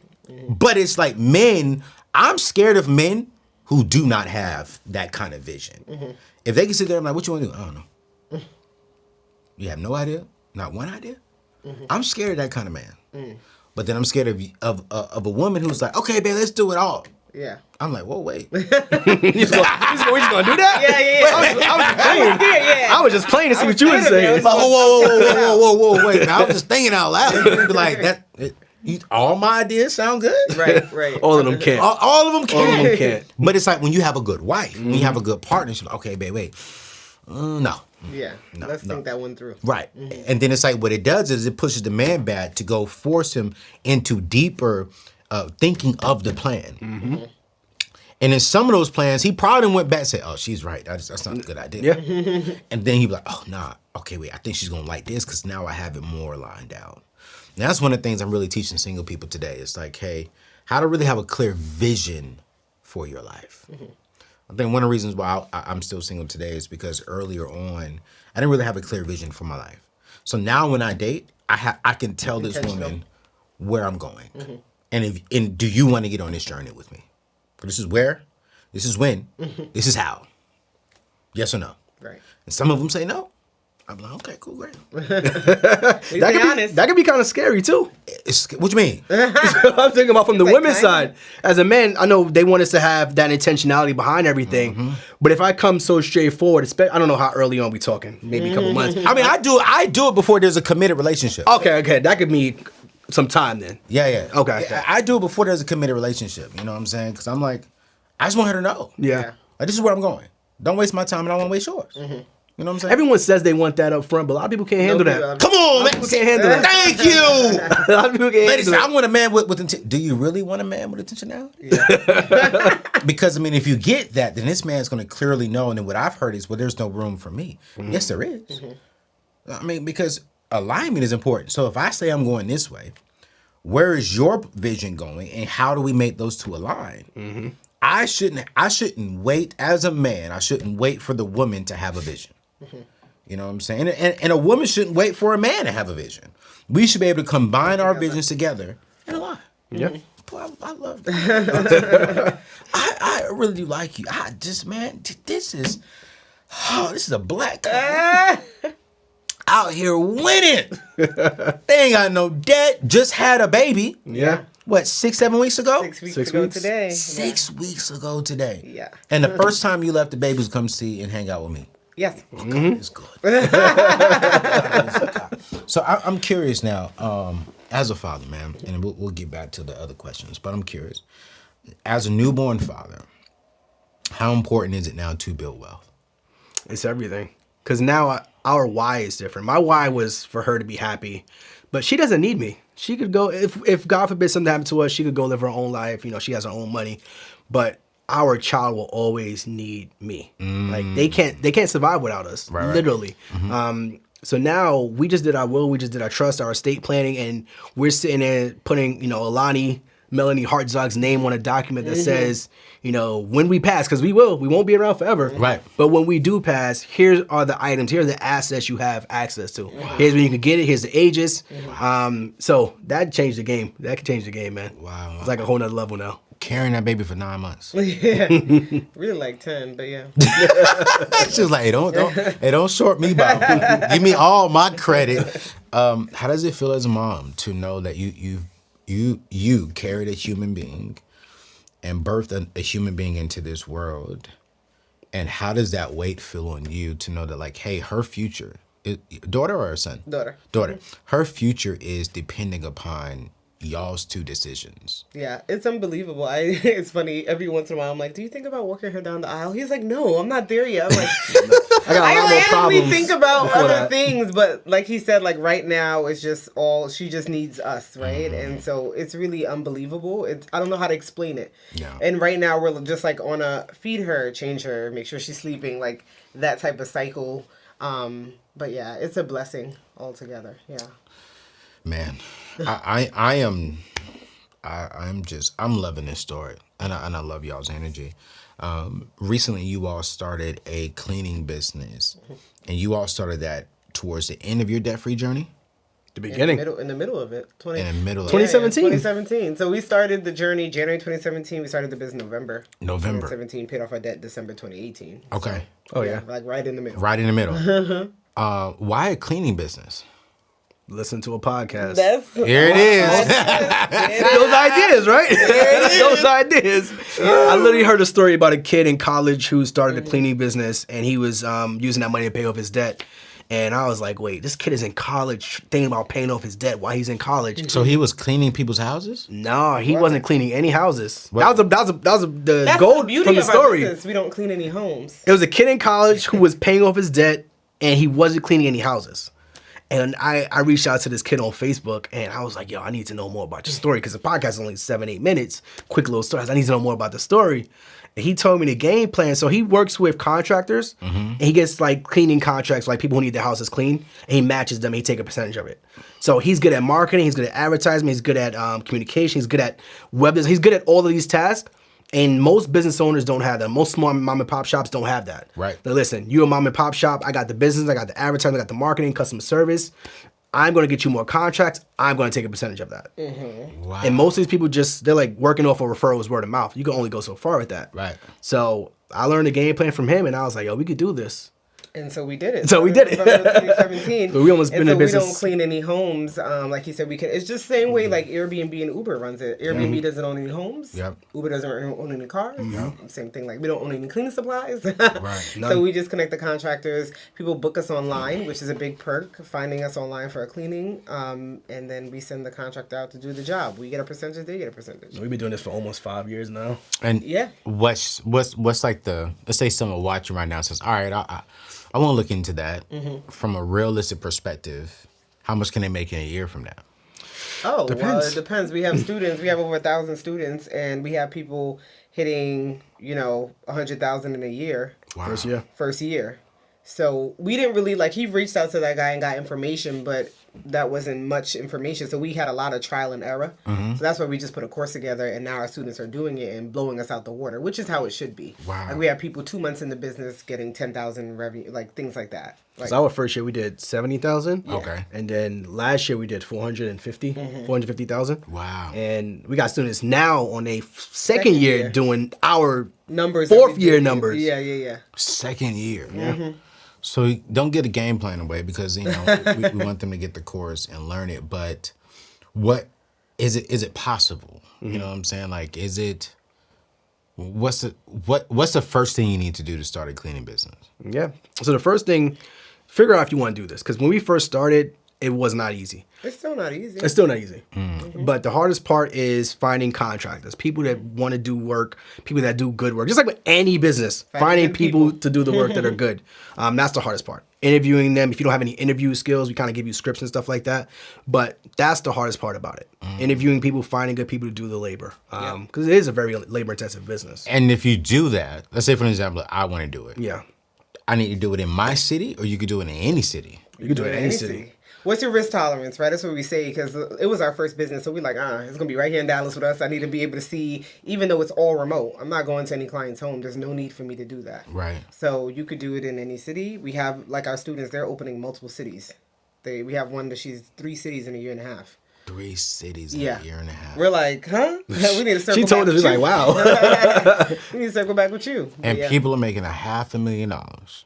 But it's like men, I'm scared of men who do not have that kind of vision. If they can sit there and like, what you want to do? I don't know. You have no idea? Not one idea? I'm scared of that kind of man. But then I'm scared of a woman who's like, okay, babe, let's do it all. Yeah. I'm like, whoa, wait. We just gonna do that? Yeah. I was just playing to see what you were saying. Whoa, wait. I was just thinking out loud. Like that. All my ideas sound good. Right. All of them can't. All of them can't. All of them can't. But it's like when you have a good wife, when you have a good partner, she's like, okay, babe, wait. No. Yeah. Let's think that one through. Right. And then it's like what it does is it pushes the man back to go force him into deeper thinking of the plan. And in some of those plans, he probably went back and said, oh, she's right. That's not a good idea. And then he'd be like, oh, nah. Okay, wait. I think she's going to like this because now I have it more lined out. And that's one of the things I'm really teaching single people today. It's like, hey, how to really have a clear vision for your life. I think one of the reasons why I'm still single today is because earlier on, I didn't really have a clear vision for my life. So now when I date, I can tell this woman where I'm going. And do you want to get on this journey with me? This is where, this is when, this is how. Yes or no? Right. And some of them say no. I'm like, okay, cool, great. That could be kind of scary too. What you mean? I'm thinking about from the women's side. As a man, I know they want us to have that intentionality behind everything. But if I come so straightforward, I don't know how early on we talking. Maybe a couple months. I mean, I do it before there's a committed relationship. Okay. That could be some time then. Yeah. Okay. I do it before there's a committed relationship. You know what I'm saying? Because I'm like, I just want her to know. Yeah. Like, this is where I'm going. Don't waste my time and I won't waste yours. You know what I'm saying? Everyone says they want that up front, but a lot of people can't handle that. Come on, man. People can't handle that. Thank you. A lot of people can't Ladies, handle that. I want a man with intention. Do you really want a man with intentionality? Yeah. Because, I mean, if you get that, then this man's going to clearly know. And then what I've heard is, well, there's no room for me. Yes, there is. I mean, because alignment is important. So if I say I'm going this way, where is your vision going? And how do we make those two align? I shouldn't wait as a man. I shouldn't wait for the woman to have a vision. You know what I'm saying? And a woman shouldn't wait for a man to have a vision. We should be able to combine our visions together and align. Yeah. Boy, I love that. I really do like you. This is a black couple out here winning. They ain't got no debt. Just had a baby. Yeah. What, 6-7 weeks ago? 6 weeks 6 ago weeks? today. 6 weeks ago today. Yeah. And the first time you left the baby was come see and hang out with me. Yes. It's good. So I'm curious now, as a father, man, and we'll get back to the other questions, but I'm curious. As a newborn father, how important is it now to build wealth? It's everything. Because now our why is different. My why was for her to be happy, but she doesn't need me. She could go, if God forbid something happened to us, she could go live her own life. You know, she has her own money. But our child will always need me. Like they can't survive without us, literally. So now we just did our will, we just did our trust, our estate planning, and we're sitting there putting, Melanie Hartzog's name on a document that says, when we pass, because we won't be around forever. Right. But when we do pass, here are the items, here are the assets you have access to. Wow. Here's when you can get it, here's the ages. Wow. So that changed the game. That could change the game, man. Wow. It's like a whole nother level now. Carrying that baby for 9 months. Yeah. Really like 10, but yeah. She was like, hey, don't short me, Bob. Give me all my credit. How does it feel as a mom to know that you carried a human being and birthed a human being into this world? And how does that weight feel on you to know that, like, hey, her future, daughter or her son? Daughter. Her future is depending upon y'all's two decisions. Yeah, it's unbelievable. It's funny, every once in a while I'm like, do you think about walking her down the aisle? He's like, no, I'm not there yet. I'm like, I got a lot more randomly problems think about before other that. things, but like he said, like right now it's just she just needs us, right? And so it's really unbelievable. I don't know how to explain it. Yeah. And right now we're just like on a feed her, change her, make sure she's sleeping, like that type of cycle. But yeah, it's a blessing altogether. Yeah. Man, I'm loving this story, and I love y'all's energy. Recently, you all started a cleaning business, and you all started that towards the end of your debt-free journey. The beginning. In the middle of it. 2017. 2017. So we started the journey January 2017. We started the business November 2017. Paid off our debt December 2018. Okay. Oh yeah. Like right in the middle. Right in the middle. Why a cleaning business? Listen to a podcast. Here it is. Those ideas, right? Those ideas. I literally heard a story about a kid in college who started a cleaning business, and he was using that money to pay off his debt. And I was like, wait, this kid is in college thinking about paying off his debt while he's in college. So he was cleaning people's houses? No, he wasn't cleaning any houses. What? That was the gold from the story. We don't clean any homes. It was a kid in college who was paying off his debt, and he wasn't cleaning any houses. And I reached out to this kid on Facebook, and I was like, yo, I need to know more about your story, because the podcast is only 7-8 minutes, quick little stories. I need to know more about the story. And he told me the game plan. So he works with contractors, and he gets like cleaning contracts, like people who need their houses clean, and he matches them, and he take a percentage of it. So he's good at marketing, he's good at advertising, he's good at communication, he's good at web design, he's good at all of these tasks. And most business owners don't have that. Most small mom and pop shops don't have that. Right. Now listen, you're a mom and pop shop. I got the business, I got the advertising, I got the marketing, customer service. I'm going to get you more contracts. I'm going to take a percentage of that. Wow. And most of these people they're like working off of referrals, word of mouth. You can only go so far with that. Right. So I learned the game plan from him, and I was like, yo, we could do this. And so we did it. So we did it. November 2017. But we almost been in business. We don't clean any homes. Like you said, we can. It's just the same way like Airbnb and Uber runs it. Airbnb doesn't own any homes. Yep. Uber doesn't own any cars. Same thing. Like we don't own any cleaning supplies. Right. So we just connect the contractors. People book us online, which is a big perk. Finding us online for a cleaning, and then we send the contractor out to do the job. We get a percentage. They get a percentage. We've been doing this for almost 5 years now. And yeah. What's like let's say someone watching right now says, all right, I want to look into that from a realistic perspective. How much can they make in a year from now? Oh, Depends. well, it depends. We have students. We have over 1,000 students, and we have people hitting, 100,000 in a year. Wow. First year. First year. So we didn't really like, he reached out to that guy and got information, but that wasn't much information. So we had a lot of trial and error. So that's why we just put a course together, and now our students are doing it and blowing us out the water, which is how it should be. Wow. Like we have people 2 months in the business getting 10,000 revenue, like things like that. Like, So our first year we did 70,000. Okay. And then last year we did 450,000. Wow. And we got students now on a second year year. doing our numbers. fourth year everything. numbers. Yeah. Second year. Yeah. So don't get a game plan away because we want them to get the course and learn it. But what is it? Is it possible? You know what I'm saying? Like, is it? What's the first thing you need to do to start a cleaning business? Yeah. So the first thing, figure out if you want to do this. Because when we first started, it was not easy. It's still not easy. It's still not easy. But the hardest part is finding contractors, people that want to do work, people that do good work. Just like with any business, finding good people people. to do the work that are good. That's the hardest part. Interviewing them. If you don't have any interview skills, we kind of give you scripts and stuff like that. But that's the hardest part about it. Interviewing people, finding good people to do the labor. Because it is a very labor-intensive business. And if you do that, let's say for example, I want to do it. Yeah. I need to do it in my city, or you could do it in any city. You can do it in any city. What's your risk tolerance, right? That's what we say, because it was our first business. So we're like, it's going to be right here in Dallas with us. I need to be able to see, even though it's all remote. I'm not going to any client's home. There's no need for me to do that. Right. So you could do it in any city. We have, like our students, they're opening multiple cities. We have one that she's 3 cities in a year and a half. 3 cities in Yeah. a year and a half. We're like, huh? We need to circle She told back us, with we're you. like, wow. We need to circle back with you. And Yeah. people are making $500,000,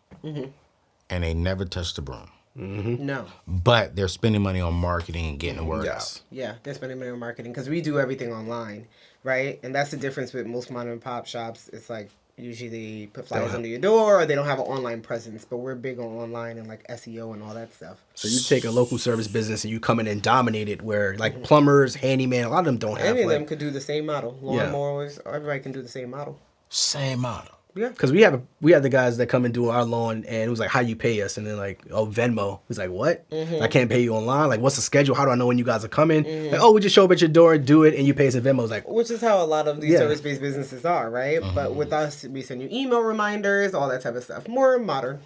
and they never touch the broom. No. But they're spending money on marketing and getting the word Yes. Yeah, they're spending money on marketing because we do everything online, right? And that's the difference with most mom and pop shops. It's like usually they put flyers under your door, or they don't have an online presence. But we're big on online and like SEO and all that stuff. So you take a local service business and you come in and dominate it where like plumbers, handyman, a lot of them don't have Any of like, them could do the same model. Lawnmowers, everybody can do the same model. Same model. Yeah. because we have the guys that come and do our lawn, and it was like, how you pay us? And then like, oh, Venmo. He's like, what? I can't pay you online. Like, what's the schedule? How do I know when you guys are coming? Like, oh, we just show up at your door, do it, and you pay us at Venmo. It's like, Which is how a lot of these Yeah. service-based businesses are, right? But with us, we send you email reminders, all that type of stuff. More modern.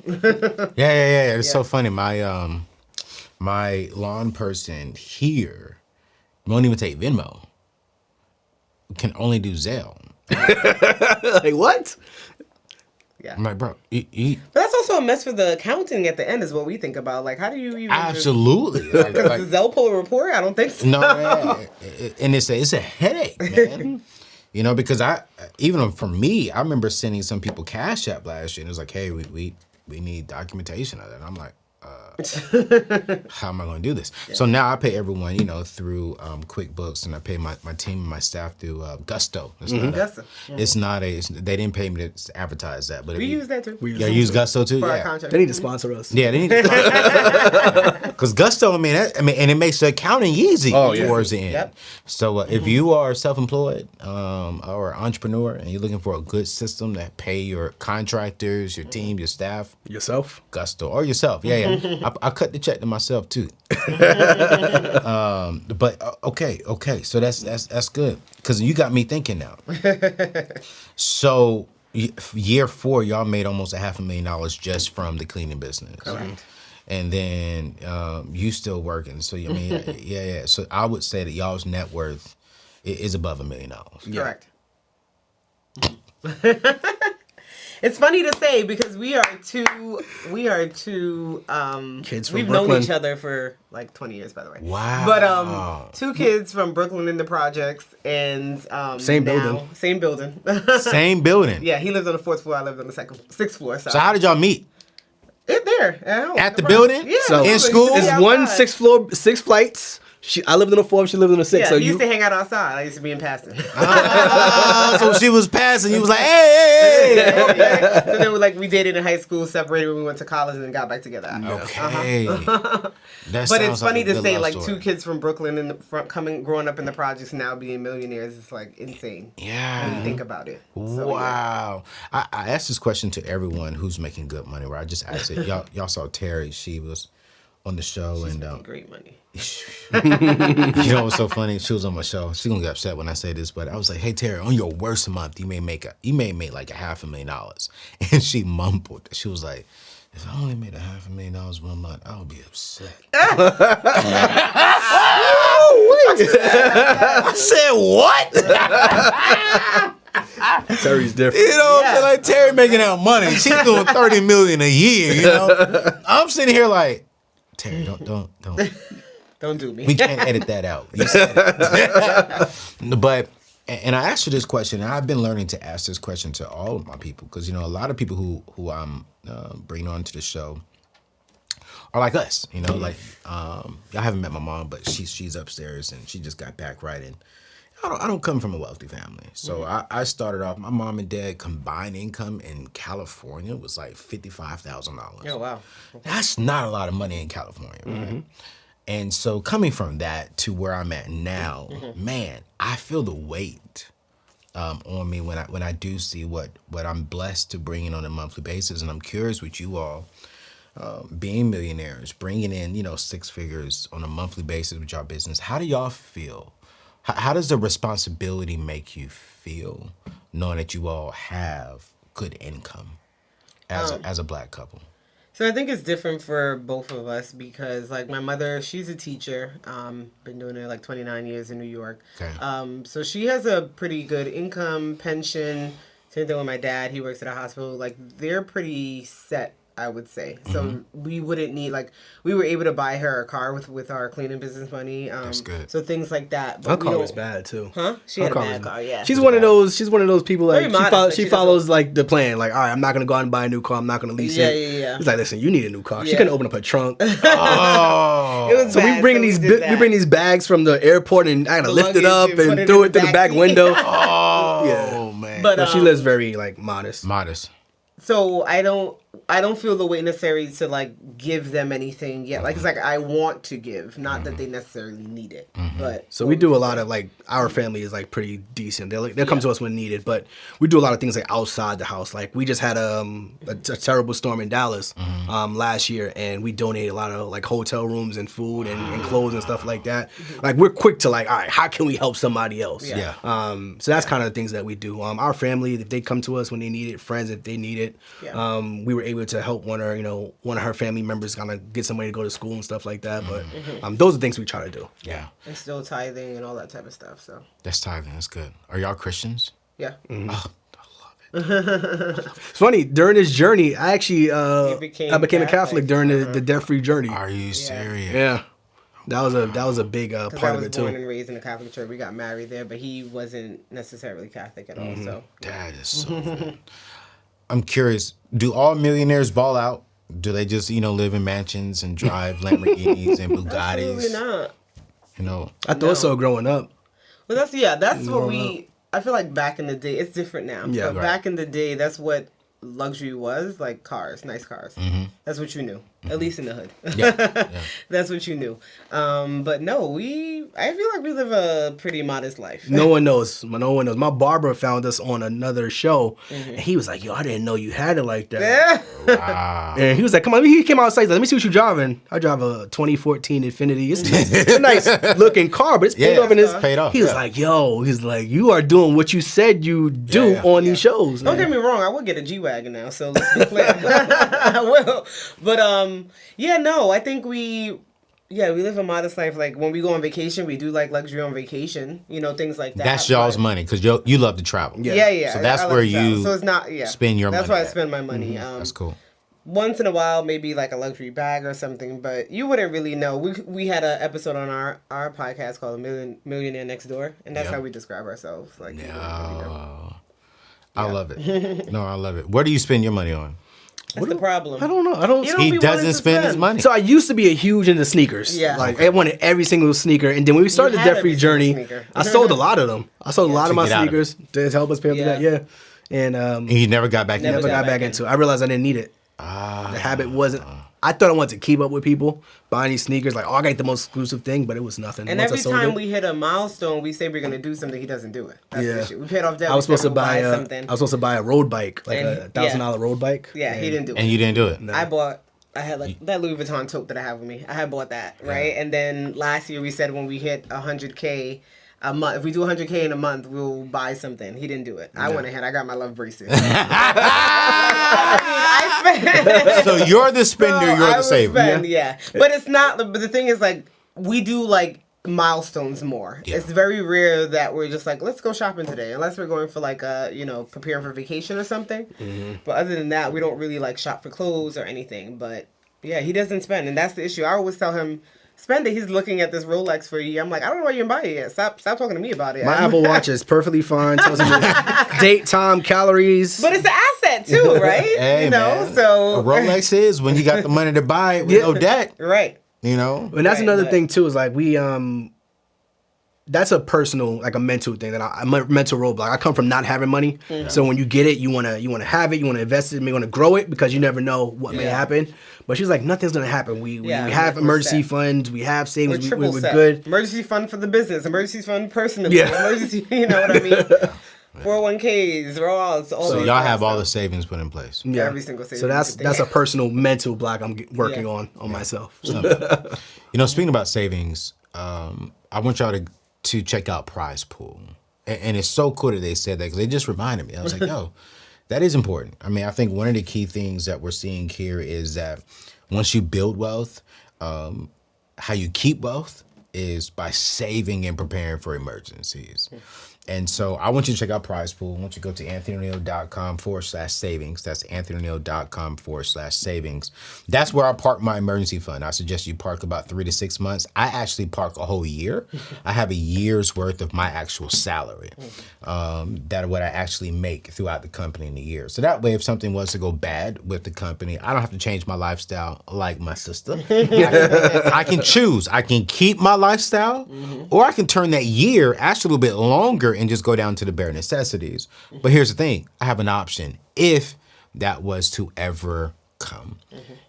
Yeah. It's so funny. My my lawn person here won't even take Venmo. Can only do Zelle. like what? Yeah. I'm like, bro, But that's also a mess for the accounting at the end is what we think about. Like, how do you even absolutely. Like, Does the Zelle pull a report? I don't think so. no, and it's a headache, man. You know, because even for me, I remember sending some people Cash App last year, and it was like, hey, we need documentation of that. And I'm like, how am I going to do this? So now I pay everyone, through QuickBooks, and I pay my team and my staff through Gusto. Gusto. It's not they didn't pay me to advertise that, but We use that too. Yeah, use Gusto too. For our Yeah. contract. They need to sponsor us. Yeah, they need because Gusto. I mean, and it makes the accounting easy towards the end. Yep. So if you are self-employed or entrepreneur and you're looking for a good system that pay your contractors, your team, your staff, Yourself? Gusto or yourself, yeah. I cut the check to myself too. But okay. So that's good because you got me thinking now. So year 4, y'all made almost $500,000 just from the cleaning business. Correct. And then you still working. So I mean, yeah. So I would say that y'all's net worth is above $1 million. Correct. It's funny to say because we are two Kids from we've Brooklyn. known each other for like 20 years, by the way. Wow. But 2 kids from Brooklyn in the projects and Same now- building. Same building. Same building. Yeah, he lived on the 4th floor, I lived on the 6th floor. So how did y'all meet? It there at home. At the building? Yeah. So- In school? It's It's one 6 flights. I lived on the 4th, she lived on the 6th. Yeah, so he you used to hang out outside. I used to be in Paston. So she was passing. You was like, hey. So then we dated in high school, separated when we went to college, and then got back together. Okay. That But sounds it's funny like a to good say, love like, story. 2 kids from Brooklyn in the front, growing up in the projects, now being millionaires. It's like insane. Yeah. When you think about it. So, Wow. I asked this question to everyone who's making good money, right? I just asked it. Y'all saw Terry. She was on the show. She's and making great money. you know what's so funny? She was on my show. She's gonna get upset when I say this, but I was like, "Hey Terry, on your worst month, you may make like $500,000." And she mumbled. She was like, if I only made $500,000 1 month, I would be upset. I said what? Terry's different. You know, I feel like Terry making out money. She's doing $30 million a year. You know, I'm sitting here like, Terry, don't. Don't do me. We can't edit that out. You said it. But, and I asked you this question, and I've been learning to ask this question to all of my people, because, you know, a lot of people who I'm bringing on to the show are like us, you know, like, y'all haven't met my mom, but she's upstairs, and she just got back right, and I don't come from a wealthy family. So I started off, my mom and dad combined income in California was like $55,000. Oh, wow. Okay. That's not a lot of money in California, right? And so coming from that to where I'm at now, man, I feel the weight on me when I do see what I'm blessed to bring in on a monthly basis. And I'm curious with you all, being millionaires, bringing in, you know, 6 figures on a monthly basis with your business. How do y'all feel? How does the responsibility make you feel knowing that you all have good income as a Black couple? So I think it's different for both of us because, like, my mother, she's a teacher. Been doing it like 29 years in New York. Okay. So she has a pretty good income, pension. Same thing with my dad. He works at a hospital. Like, they're pretty set, I would say. So we wouldn't need, like, we were able to buy her a car with our cleaning business money. That's good. So things like that. But Her car was bad too. Huh? She had a bad car, yeah. She's one of those people like Very modest, she follows like the plan. Like, all right, I'm not gonna go out and buy a new car. I'm not gonna lease it. Yeah. It's like, listen, you need a new car. She Yeah. couldn't open up her trunk. Oh. It was So bad, we bring these bags from the airport, and I gotta lift it up luggage and and put it throw in it the through the back back window. Oh, Yeah. man. But She lives very like modest. Modest. So I don't feel the weight necessary to like give them anything yet. Like, it's like I want to give, not that they necessarily need it. But So we do a lot of like, our family is like pretty decent. They'll come to us when needed, but we do a lot of things like outside the house. Like, we just had a terrible storm in Dallas last year, and we donated a lot of like hotel rooms and food and clothes and stuff like that. Like, we're quick to like, all right, how can we help somebody else? Yeah. So that's kind of the things that we do. Our family, if they come to us when they need it, friends if they need it, we were able to help one of her family members kind of get somebody to go to school and stuff like that. But those are things we try to do. Yeah. and still tithing and all that type of stuff. So That's tithing. That's good. Are y'all Christians? yeah. Oh, I love it. It's funny, during this journey, I actually became I became a Catholic. Catholic during the debt-free journey. Are you serious? Yeah. That was a big Because part I of was it born too. and raised in a Catholic church. We got married there, but he wasn't necessarily Catholic at all. So That is so good. I'm curious, do all millionaires ball out? Do they just, live in mansions and drive Lamborghinis and Bugattis? absolutely not. I thought so growing up. Well, that's what we. I feel like back in the day, it's different now. Yeah. But Right. back in the day, that's what luxury was, like cars, nice cars. That's what you knew, at least in the hood. Yeah. That's what you knew. But no, I feel like we live a pretty modest life. No one knows. My barber found us on another show, and he was like, "Yo, I didn't know you had it like that." Yeah. Wow. And he was like, "Come on." He came outside. He's like, "Let me see what you're driving." I drive a 2014 Infiniti. It's a nice looking car, but it's paid off. And it's paid off. He was like, "You are doing what you said you do on these shows." Don't man. get me wrong, I would get a G-Wagon now, so let's be clear. I will. But, I think we live a modest life. Like, when we go on vacation, we do like luxury on vacation, things like that. That's y'all's But- money because you love to travel. Yeah. So that's I like where to travel. you so it's not, spend your That's money why I at. spend my money. That's cool. Once in a while, maybe like a luxury bag or something, but you wouldn't really know. We had an episode on our podcast called Millionaire Next Door, and that's Yep. how we describe ourselves. Like, you wouldn't really know. I love it. No, I love it. Where do you spend your money on? That's the problem. I don't know. I don't. You don't He be wanting doesn't to spend his money. So I used to be a huge into sneakers. Yeah. Like, I wanted every single sneaker. And then when we started the had debt-free every single journey, sneaker. I sold a lot of them. I sold a lot of To my get out of it. sneakers to help us pay off the debt. Yeah. And And you never got back Never into never it? got back into it. I realized I didn't need it. The habit wasn't. I thought I wanted to keep up with people buying these sneakers. Like, I got the most exclusive thing, but it was nothing. And Once I every sold time it, we hit a milestone, we say we're gonna do something. He doesn't do it. That's Yeah. the issue. We paid off debt. I was we supposed to said we'll buy something. I was supposed to buy a road bike, like And- a $1,000 road bike. Yeah, he didn't do it. And you didn't do it? I had like that Louis Vuitton tote that I have with me. I had bought that, right? And then last year we said when we hit 100K, a month. If we do 100K in a month, we'll buy something. He didn't do it. I went ahead. I got my love bracelet. I spent. So you're the spender, you're the saver. Yeah. But it's not. But the thing is, like, we do like milestones more. Yeah. It's very rare that we're just like, let's go shopping today, unless we're going for like a, preparing for vacation or something. Mm-hmm. But other than that, we don't really like shop for clothes or anything. But yeah, he doesn't spend, and that's the issue. I always tell him, spend it. He's looking at this Rolex for a year. I'm like, I don't know why you didn't buy it yet. Stop talking to me about it. My Apple Watch is perfectly fine. Tells me the date, time, calories. But it's an asset too, right? Hey, man. So a Rolex is when you got the money to buy it with no debt. Right. And that's another thing too, is like we that's a personal, like a mental thing I'm a mental roadblock. I come from not having money. Mm-hmm. So when you get it, you wanna have it, you wanna invest it, you wanna grow it, because you never know what may happen. But she's like, nothing's gonna happen. We have emergency funds, we have savings, we're good. Emergency fund for the business, emergency fund personally, emergency, you know what I mean? 401ks, all so y'all have all the savings put in place. Yeah, every single savings. So that's a personal mental block I'm working on myself. Speaking about savings, I want y'all to check out Prize Pool, and it's so cool that they said that, because they just reminded me. I was like, yo, that is important. I mean, I think one of the key things that we're seeing here is that once you build wealth, how you keep wealth is by saving and preparing for emergencies. And so I want you to check out Prize Pool. I want you to go to anthonyoneal.com/savings. That's anthonyoneal.com/savings. That's where I park my emergency fund. I suggest you park about 3 to 6 months. I actually park a whole year. I have a year's worth of my actual salary. That what I actually make throughout the company in a year. So that way, if something was to go bad with the company, I don't have to change my lifestyle like my sister. I can choose. I can keep my lifestyle, or I can turn that year actually a little bit longer and just go down to the bare necessities. But here's the thing. I have an option if that was to ever come.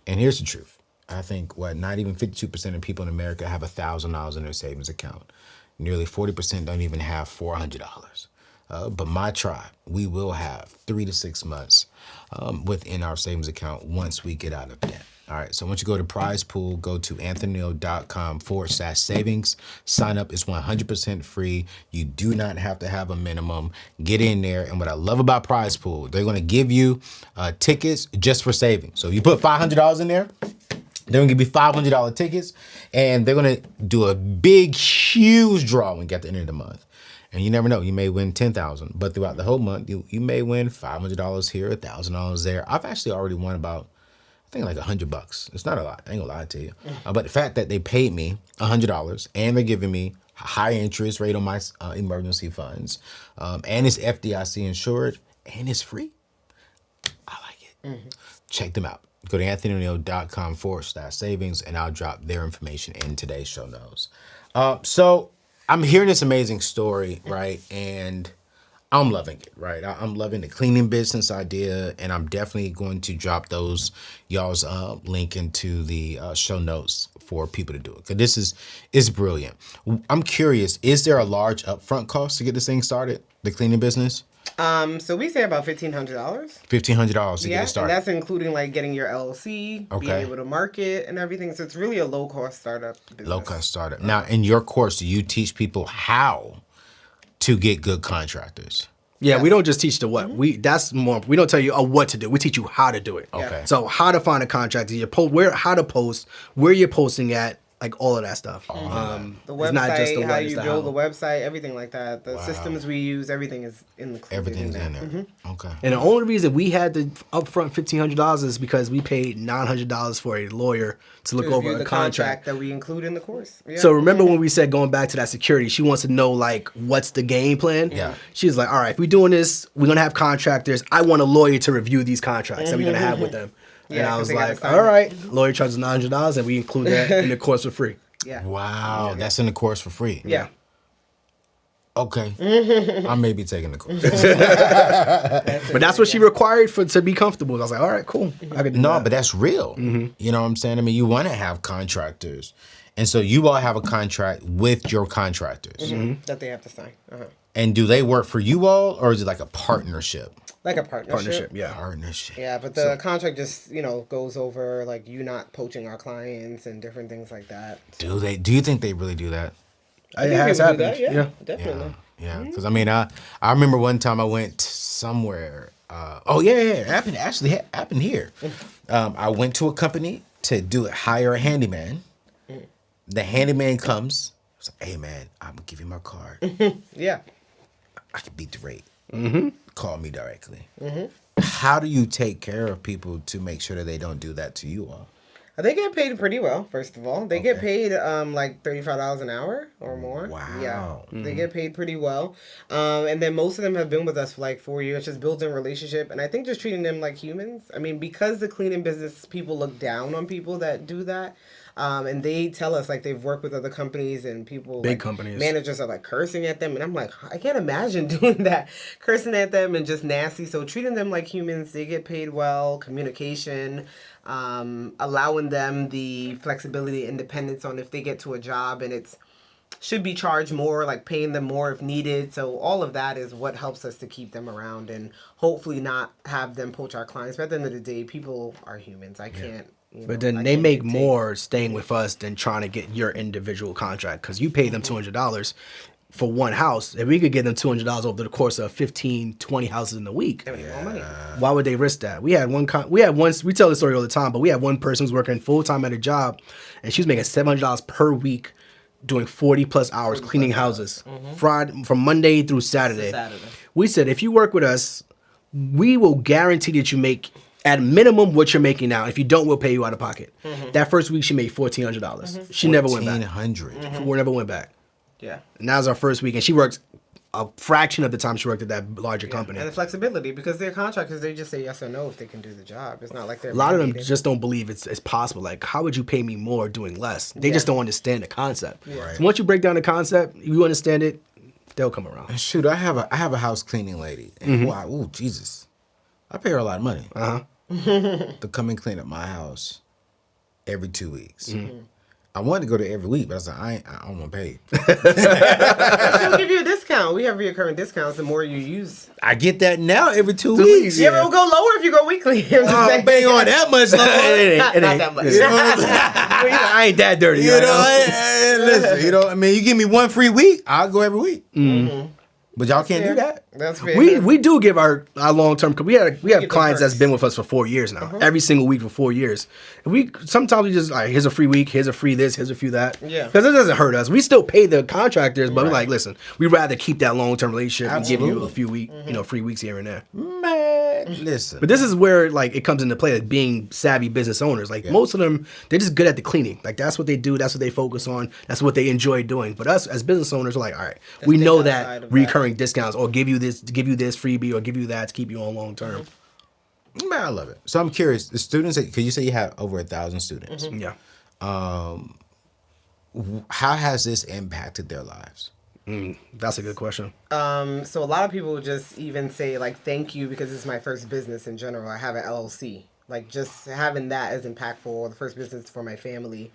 And here's the truth. I think, not even 52% of people in America have $1,000 in their savings account. Nearly 40% don't even have $400. But my tribe, we will have 3 to 6 months within our savings account once we get out of debt. All right, so once you go to Prize Pool, go to anthonyoneal.com/savings. Sign up. It's 100% free. You do not have to have a minimum. Get in there. And what I love about Prize Pool, they're going to give you tickets just for savings. So you put $500 in there, they're going to give you $500 tickets, and they're going to do a big, huge drawing at the end of the month. And you never know, you may win $10,000, but throughout the whole month, you may win $500 here, $1,000 there. I've actually already won about, I think, like $100. It's not a lot. I ain't gonna lie to you. But the fact that they paid me $100 and they're giving me a high interest rate on my emergency funds, and it's FDIC insured, and it's free, I like it. Check them out. Go to anthonyoneal.com/savings, and I'll drop their information in today's show notes. So I'm hearing this amazing story, right? And I'm loving it, right? I'm loving the cleaning business idea, and I'm definitely going to drop y'all's link into the show notes for people to do it, because this is brilliant. I'm curious, is there a large upfront cost to get this thing started, the cleaning business? So we say about $1,500. $1,500 to get it started. And that's including like getting your LLC, being able to market and everything. So it's really a low cost startup business. Low cost startup. Now, in your course, do you teach people how to get good contractors? Yeah, we don't just teach the what. We don't tell you what to do. We teach you how to do it. Okay. So how to find a contractor, how to post, where you're posting at, like all of that stuff. The website, it's not just the how you build the website, everything like that. The systems we use, everything is in the everything's in there. Okay. And the only reason we had the upfront $1,500 is because we paid $900 for a lawyer to look over a contract that we include in the course. Yeah. So remember when we said, going back to that security, she wants to know like what's the game plan. Yeah. She's like, all right, if we're doing this, we're gonna have contractors. I want a lawyer to review these contracts that we're gonna have with them. And I was like, all right, lawyer charges $900, and we include that in the course for free. Yeah. Wow, that's in the course for free. Yeah. Okay. I may be taking the course. But that's what she required to be comfortable. I was like, all right, cool. I could do that. But that's real. You know what I'm saying? I mean, you want to have contractors. And so you all have a contract with your contractors. That they have to sign. And do they work for you all, or is it like a partnership? Like a partnership. Yeah. Partnership. Yeah, but the contract just, goes over like you not poaching our clients and different things like that. Do you think they really do that? It think has people do happened. that, yeah, definitely. Yeah, because I mean, I remember one time I went somewhere. It happened here. I went to a company to hire a handyman. The handyman comes. I was like, "Hey man, I'm gonna give you my card. Yeah. I can beat the rate. Call me directly." How do you take care of people to make sure that they don't do that to you all? They get paid pretty well, first of all. They get Okay. paid like $35 an hour or more. Wow. Yeah. They get paid pretty well. And then most of them have been with us for like 4 years, just building a relationship. And I think just treating them like humans. I mean, because the cleaning business, people look down on people that do that. And they tell us like they've worked with other companies and people, Big like, companies. managers are like cursing at them, and I'm like, I can't imagine doing that, cursing at them and just nasty. So treating them like humans, they get paid well, communication, allowing them the flexibility, independence on if they get to a job and it's should be charged more, like paying them more if needed. So all of that is what helps us to keep them around and hopefully not have them poach our clients. But at the end of the day, people are humans. I can't. But then they make more staying with us than trying to get your individual contract because you pay them $200 for one house. If we could get them $200 over the course of 15, 20 houses in a week, More money. why would they risk that? We tell this story all the time, but we had one person who's working full time at a job and she was making $700 per week doing 40 plus hours cleaning houses Friday from Monday through Saturday. We said, if you work with us, we will guarantee that you make at minimum what you're making now. If you don't, we'll pay you out of pocket. That first week she made $1,400. She never went back. $1,400. We never went back. Yeah. And that was our first week, and she worked a fraction of the time she worked at that larger company. And the flexibility, because they're contractors, they just say yes or no if they can do the job. It's not like they're A lot of them mandated. just don't believe it's possible. Like, how would you pay me more doing less? They just don't understand the concept. Right. So once you break down the concept, you understand it, they'll come around. Shoot, I have a house cleaning lady, and wow, ooh, Jesus, I pay her a lot of money to come and clean up my house every 2 weeks. I wanted to go there every week, but I was like, I don't want to pay. She'll give you a discount. We have recurring discounts the more you use. I get that now every 2 weeks. Yeah, it'll go lower if you go weekly. I'm just I saying. don't pay on that much, Lord. It Not ain't. that much. You know what I'm saying? I ain't that dirty. You know, listen, you know, I mean, you give me one free week, I'll go every week. But y'all can't do that. That's fair. We do give our long term. We have the clients that's perks. been with us for 4 years now. Every single week for 4 years. And sometimes we just here's a free week, here's a free this, here's a few that. Yeah. Because it doesn't hurt us. We still pay the contractors, but we're like, listen, we'd rather keep that long term relationship and give you a few free weeks here and there. Man, listen. But this is where like it comes into play, like being savvy business owners. Like most of them, they're just good at the cleaning. Like that's what they do. That's what they focus on. That's what they enjoy doing. But us as business owners, we're like, all right, we know outside that of recurring discounts or give you this freebie or give you that to keep you on long term. Man, I love it. So I'm curious, the students, because you say you have over 1,000 students. Yeah. How has this impacted their lives? That's a good question. So a lot of people just even say like thank you because it's my first business in general. I have an LLC. Like just having that is impactful, or the first business for my family,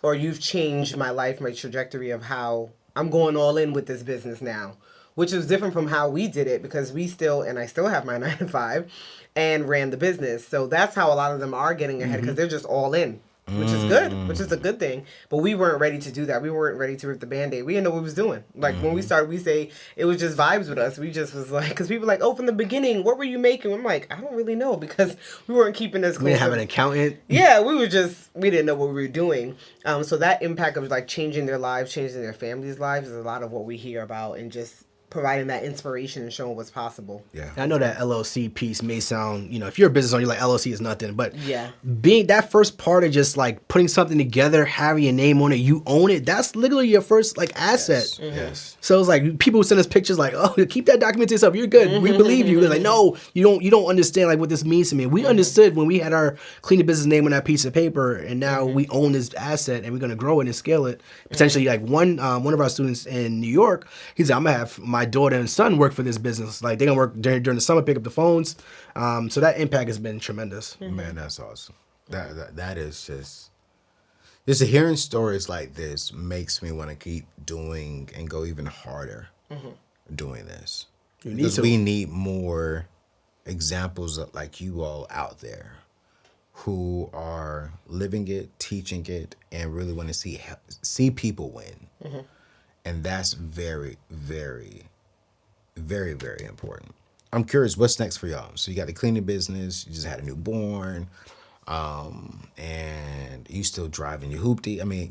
or you've changed my life, my trajectory of how I'm going all in with this business now, which is different from how we did it because I still have my 9 to 5 and ran the business. So that's how a lot of them are getting ahead because they're just all in. Which is good, which is a good thing. But we weren't ready to do that. We weren't ready to rip the Band-Aid. We didn't know what we was doing. Like, when we started, we say it was just vibes with us. We just was like, because people were like, oh, from the beginning, what were you making? I'm like, I don't really know because we weren't keeping this close. We didn't have an accountant. Yeah, we didn't know what we were doing. So that impact of like changing their lives, changing their families' lives is a lot of what we hear about and just providing that inspiration and showing what's possible. Yeah. I know that LLC piece may sound, if you're a business owner, you're like, LLC is nothing. But Yeah. being that first part of just like putting something together, having your name on it, you own it, that's literally your first like asset. Yes. So it's like people send us pictures like, oh, keep that document to yourself. You're good. We believe you. It's like, no, you don't understand like what this means to me. We understood when we had our cleaning business name on that piece of paper, and now we own this asset and we're gonna grow it and scale it. Potentially, like one of our students in New York, he said, I'm gonna have my daughter and son work for this business. Like they're gonna work during the summer, pick up the phones. So that impact has been tremendous. Man, that's awesome. That is just hearing stories like this makes me want to keep doing and go even harder doing this. Because we need more examples like you all out there who are living it, teaching it, and really want to see people win. And that's very, very, very, very important. I'm curious, what's next for y'all? So you got the cleaning business, you just had a newborn, and you still driving your hoopty. I mean,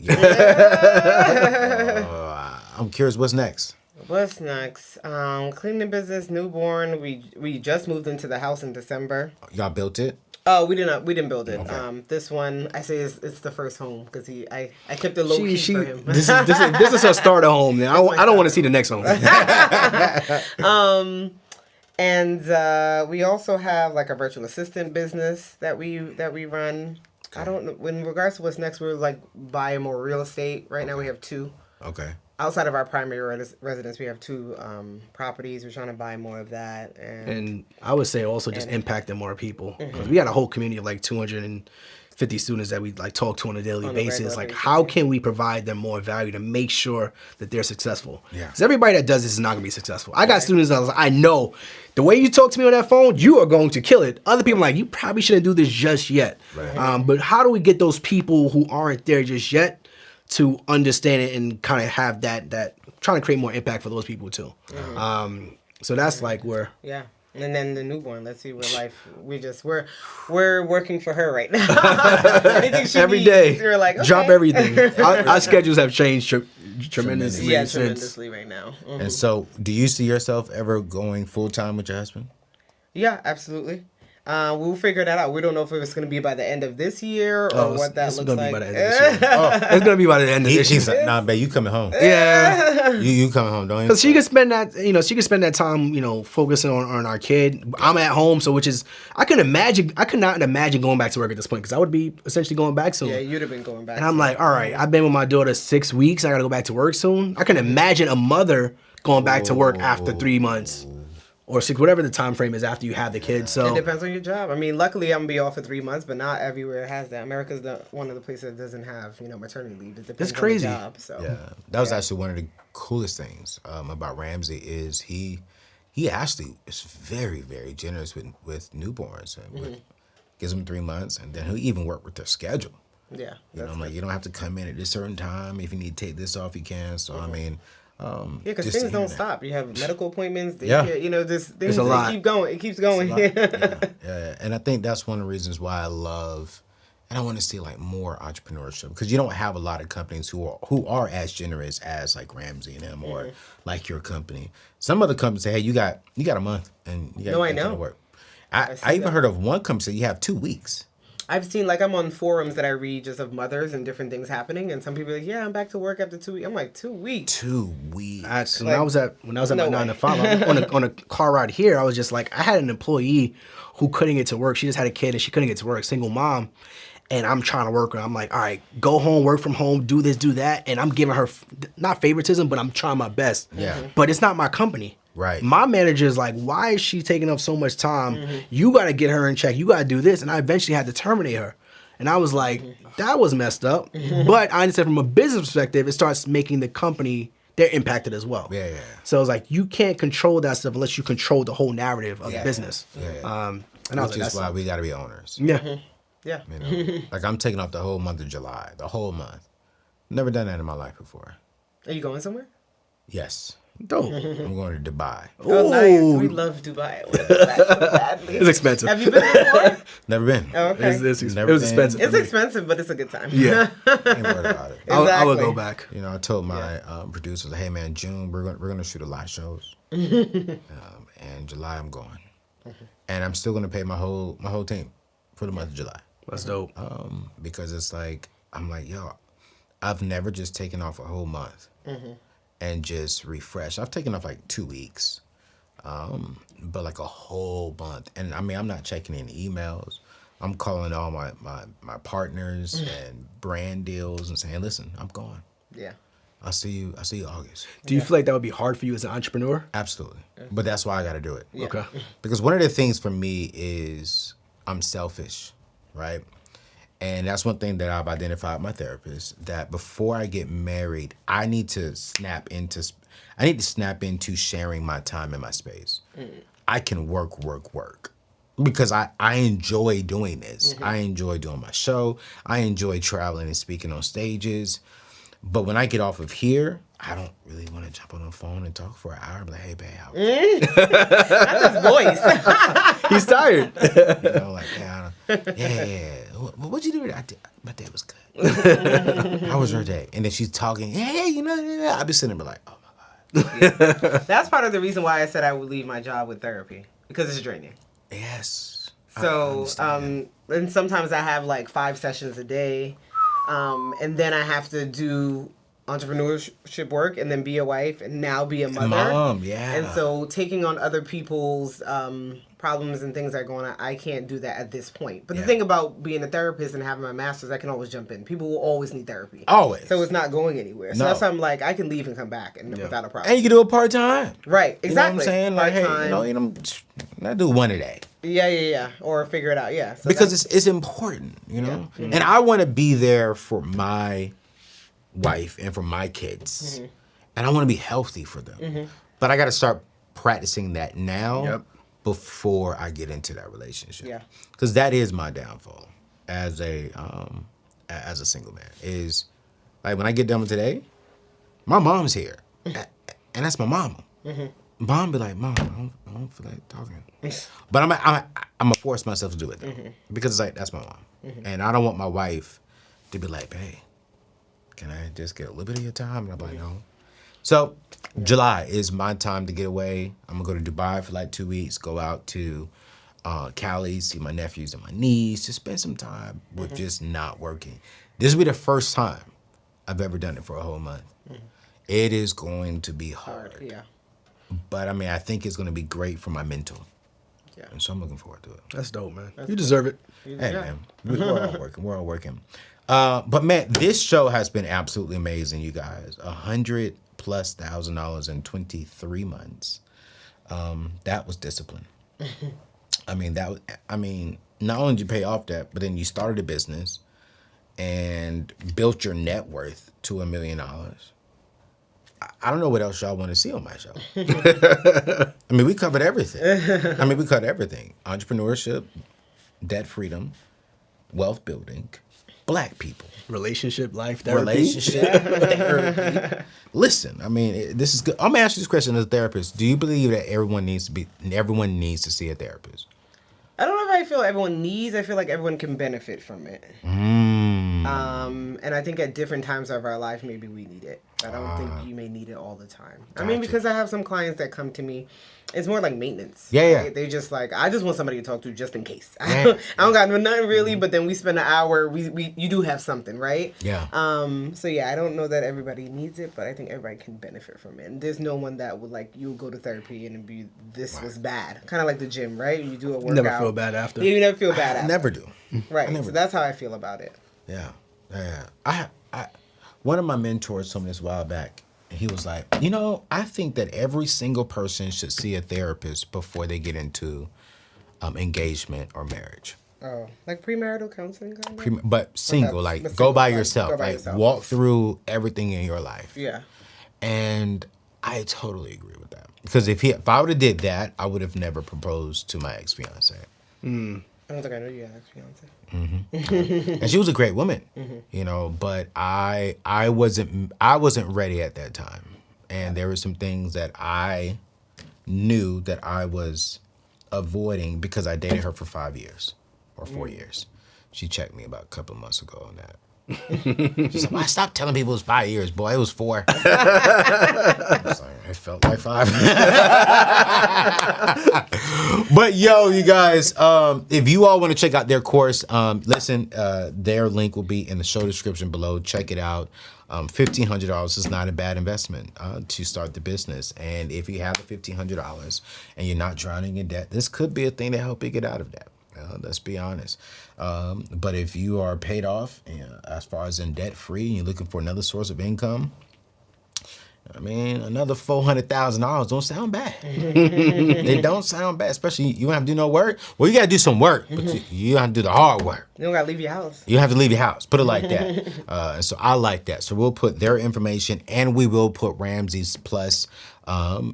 I'm curious, what's next? What's next? Cleaning business, newborn. We just moved into the house in December. Y'all built it? Oh, we didn't build it. Okay. This one, I say it's the first home because I kept it low key for him. This is her starter home. Now I don't want to see the next home. And we also have like a virtual assistant business that we run. Okay. I don't know. In regards to what's next, we're like buying more real estate. Right now we have 2. Okay. Outside of our primary residence, we have 2 properties. We're trying to buy more of that. And I would say also just impacting more people. Mm-hmm. We got a whole community of like 250 students that we like talk to on a daily basis. Like, how can we provide them more value to make sure that they're successful? Yeah. Because everybody that does this is not going to be successful. I got students that I know the way you talk to me on that phone, you are going to kill it. Other people are like, you probably shouldn't do this just yet. Right. But how do we get those people who aren't there just yet to understand it and kind of have that trying to create more impact for those people too. Mm-hmm. So that's like where. Yeah. And then the newborn, let's see where life, we're working for her right now. Anything she every needs, day. We're like, okay. Drop everything. Our schedules have changed tremendously. Yeah, tremendously right now. Mm-hmm. And so do you see yourself ever going full time with your husband? Yeah, absolutely. We'll figure that out. We don't know if it's going to be by the end of this year or what that looks like. It's going to be by the end of this year. She's like, nah, babe, you coming home. Yeah. You coming home, don't you? Because she could spend that, time, focusing on our kid. I'm at home, so I could not imagine going back to work at this point because I would be essentially going back soon. Yeah, you'd have been going back. And I'm like, all right, I've been with my daughter 6 weeks. I got to go back to work soon. I can imagine a mother going back to work after 3 months. Or 6, whatever the time frame is after you have the kid. So it depends on your job. I mean, luckily I'm gonna be off for 3 months, but not everywhere has that. America's one of the places that doesn't have maternity leave. It depends it's crazy. on the job. So yeah, that was actually one of the coolest things about Ramsey is he actually is very, very generous with newborns and gives them 3 months, and then he'll even work with their schedule. Yeah, I'm like, you don't have to come in at this certain time. If you need to take this off, you can. So I mean. Because things don't stop. You have medical appointments. Yeah. Just things a lot. keep going. It keeps going. Yeah. And I think that's one of the reasons why I love, and I want to see like more entrepreneurship because you don't have a lot of companies who are as generous as like Ramsey and them or like your company. Some other companies say, hey, you got a month and you got I know. to work. I even heard of one company say you have 2 weeks. I've seen, I'm on forums that I read just of mothers and different things happening, and some people are like, yeah, I'm back to work after 2 weeks. I'm like, 2 weeks? 2 weeks. When I was at my 9 to 5, on a car ride here, I was just like, I had an employee who couldn't get to work. She just had a kid and she couldn't get to work, single mom. And I'm trying to work, and I'm like, all right, go home, work from home, do this, do that. And I'm giving her, not favoritism, but I'm trying my best. Yeah. But it's not my company. Right. My manager is like, why is she taking up so much time? You got to get her in check. You got to do this. And I eventually had to terminate her. And I was like, that was messed up. But I understand from a business perspective, it starts making the company, they're impacted as well. Yeah. So it's like, you can't control that stuff unless you control the whole narrative of the business. Yeah. And Which is why we got to be owners. Yeah. Yeah. Like I'm taking off the whole month of July, the whole month. Never done that in my life before. Are you going somewhere? Yes. Dope. I'm going to Dubai. Oh, nice. We love Dubai. It's expensive. Have you been before? Never been. Oh, okay. It was expensive. It's expensive, but it's a good time. Yeah. Ain't worried about it. Exactly. I would go back. I told my producers, hey man, June we're gonna shoot a lot of shows, and July I'm going, and I'm still gonna pay my whole team for the month of July. That's dope. Because it's like I'm like, yo, I've never just taken off a whole month and just refresh. I've taken off like 2 weeks, but like a whole month, and I mean I'm not checking any emails. I'm calling all my partners and brand deals and saying, listen, I'm gone. Yeah. I'll see you August. Do you feel like that would be hard for you as an entrepreneur? Absolutely. But that's why I got to do it. Yeah. Okay. Because one of the things for me is I'm selfish, right? And that's one thing that I've identified with my therapist, that before I get married, I need to snap into sharing my time and my space. I can work. Because I enjoy doing this. I enjoy doing my show. I enjoy traveling and speaking on stages. But when I get off of here, I don't really want to jump on the phone and talk for an hour. I'm like, hey, babe, how was That's his voice. He's tired. you know, like, yeah. What'd you do today? My day was good. How was your day? And then she's talking, I'll be sitting there like, oh my God. That's part of the reason why I said I would leave my job with therapy, because it's draining. Yes. So, and sometimes I have like 5 sessions a day, and then I have to do entrepreneurship work and then be a wife and now be a mother. Mom, yeah. And so taking on other people's problems and things that are going on, I can't do that at this point. But the thing about being a therapist and having my master's, I can always jump in. People will always need therapy. Always. So it's not going anywhere. So No. that's why I'm like, I can leave and come back and without a problem. And you can do it part-time. Right, exactly. You know what I'm saying? Like, Part-time. hey, I do one a day. Yeah. Or figure it out, yeah. So Because it's important, you know? Yeah. And I want to be there for my wife and for my kids. And I want to be healthy for them. But I got to start practicing that now before I get into that relationship. Yeah. Because that is my downfall as a single man. Is like when I get done with today, my mom's here. And that's my mama. Mom be like, Mom, I don't feel like talking. But I'm gonna force myself to do it though. Because it's like, that's my mom. And I don't want my wife to be like, hey, can I just get a little bit of your time? And I'm like, no. So July is my time to get away. I'm gonna go to Dubai for like 2 weeks, go out to Cali, see my nephews and my niece, just spend some time with just not working. This will be the first time I've ever done it for a whole month. It is going to be hard. Yeah. But I mean, I think it's going to be great for my mental. Yeah. And so I'm looking forward to it. That's dope, man. You deserve it. Hey, man, we're all working. We're all working. But man, this show has been absolutely amazing, you guys. $100,000+ in 23 months. That was discipline. I mean, not only did you pay off debt, but then you started a business and built your net worth to $1 million. I don't know what else y'all want to see on my show. I mean, we covered everything. Entrepreneurship, debt freedom, wealth building, black people. Relationship, life, therapy. Relationship, therapy. Listen, I mean, this is good. I'm going to ask you this question as a therapist. Do you believe that everyone needs to see a therapist? I don't know if I feel everyone needs. I feel like everyone can benefit from it. And I think at different times of our life, maybe we need it. I don't think you may need it all the time. I mean, because I have some clients that come to me, it's more like maintenance. Yeah. They just like, I just want somebody to talk to just in case. I don't got nothing really, but then we spend an hour. You do have something, right? Yeah. So yeah, I don't know that everybody needs it, but I think everybody can benefit from it. And there's no one that would like, you'll go to therapy and be, this was bad. Kind of like the gym, right? You do a workout. Never feel bad after. Yeah, you never feel bad after. I never do. Right. Never So do. that's how I feel about it. Yeah. I one of my mentors told me this a while back, and he was like, I think that every single person should see a therapist before they get into engagement or marriage. Oh, like premarital counseling kind of? But single, But like single, go by like, yourself, go by like yourself. walk through everything in your life. Yeah. And I totally agree with that. Because if I would have did that, I would have never proposed to my ex-fiance. I don't think I know you had ex-fiance. And she was a great woman, but I wasn't ready at that time. And there were some things that I knew that I was avoiding because I dated her for 5 years or 4 years. She checked me about a couple of months ago on that. She said, "Why stop telling people it was 5 years, boy? It was 4." I was like, it felt like 5. But yo, you guys, if you all want to check out their course, listen, their link will be in the show description below. Check it out. $1,500 is not a bad investment to start the business. And if you have the $1,500 and you're not drowning in debt, this could be a thing to help you get out of debt. Let's be honest. But if you are paid off, as far as in debt free, and you're looking for another source of income, I mean, another $400,000 don't sound bad. They don't sound bad, especially you don't have to do no work. Well, you got to do some work, but you have to do the hard work. You don't got to leave your house. You have to leave your house. Put it like that. So I like that. So we'll put their information, and we will put Ramsey's Plus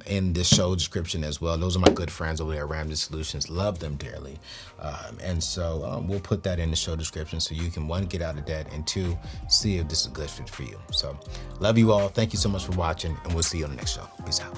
in the show description as well. Those are my good friends over there at Ramsey Solutions. Love them dearly. And so we'll put that in the show description so you can, one, get out of debt, and two, see if this is a good fit for you. So love you all. Thank you so much for watching, and we'll see you on the next show. Peace out.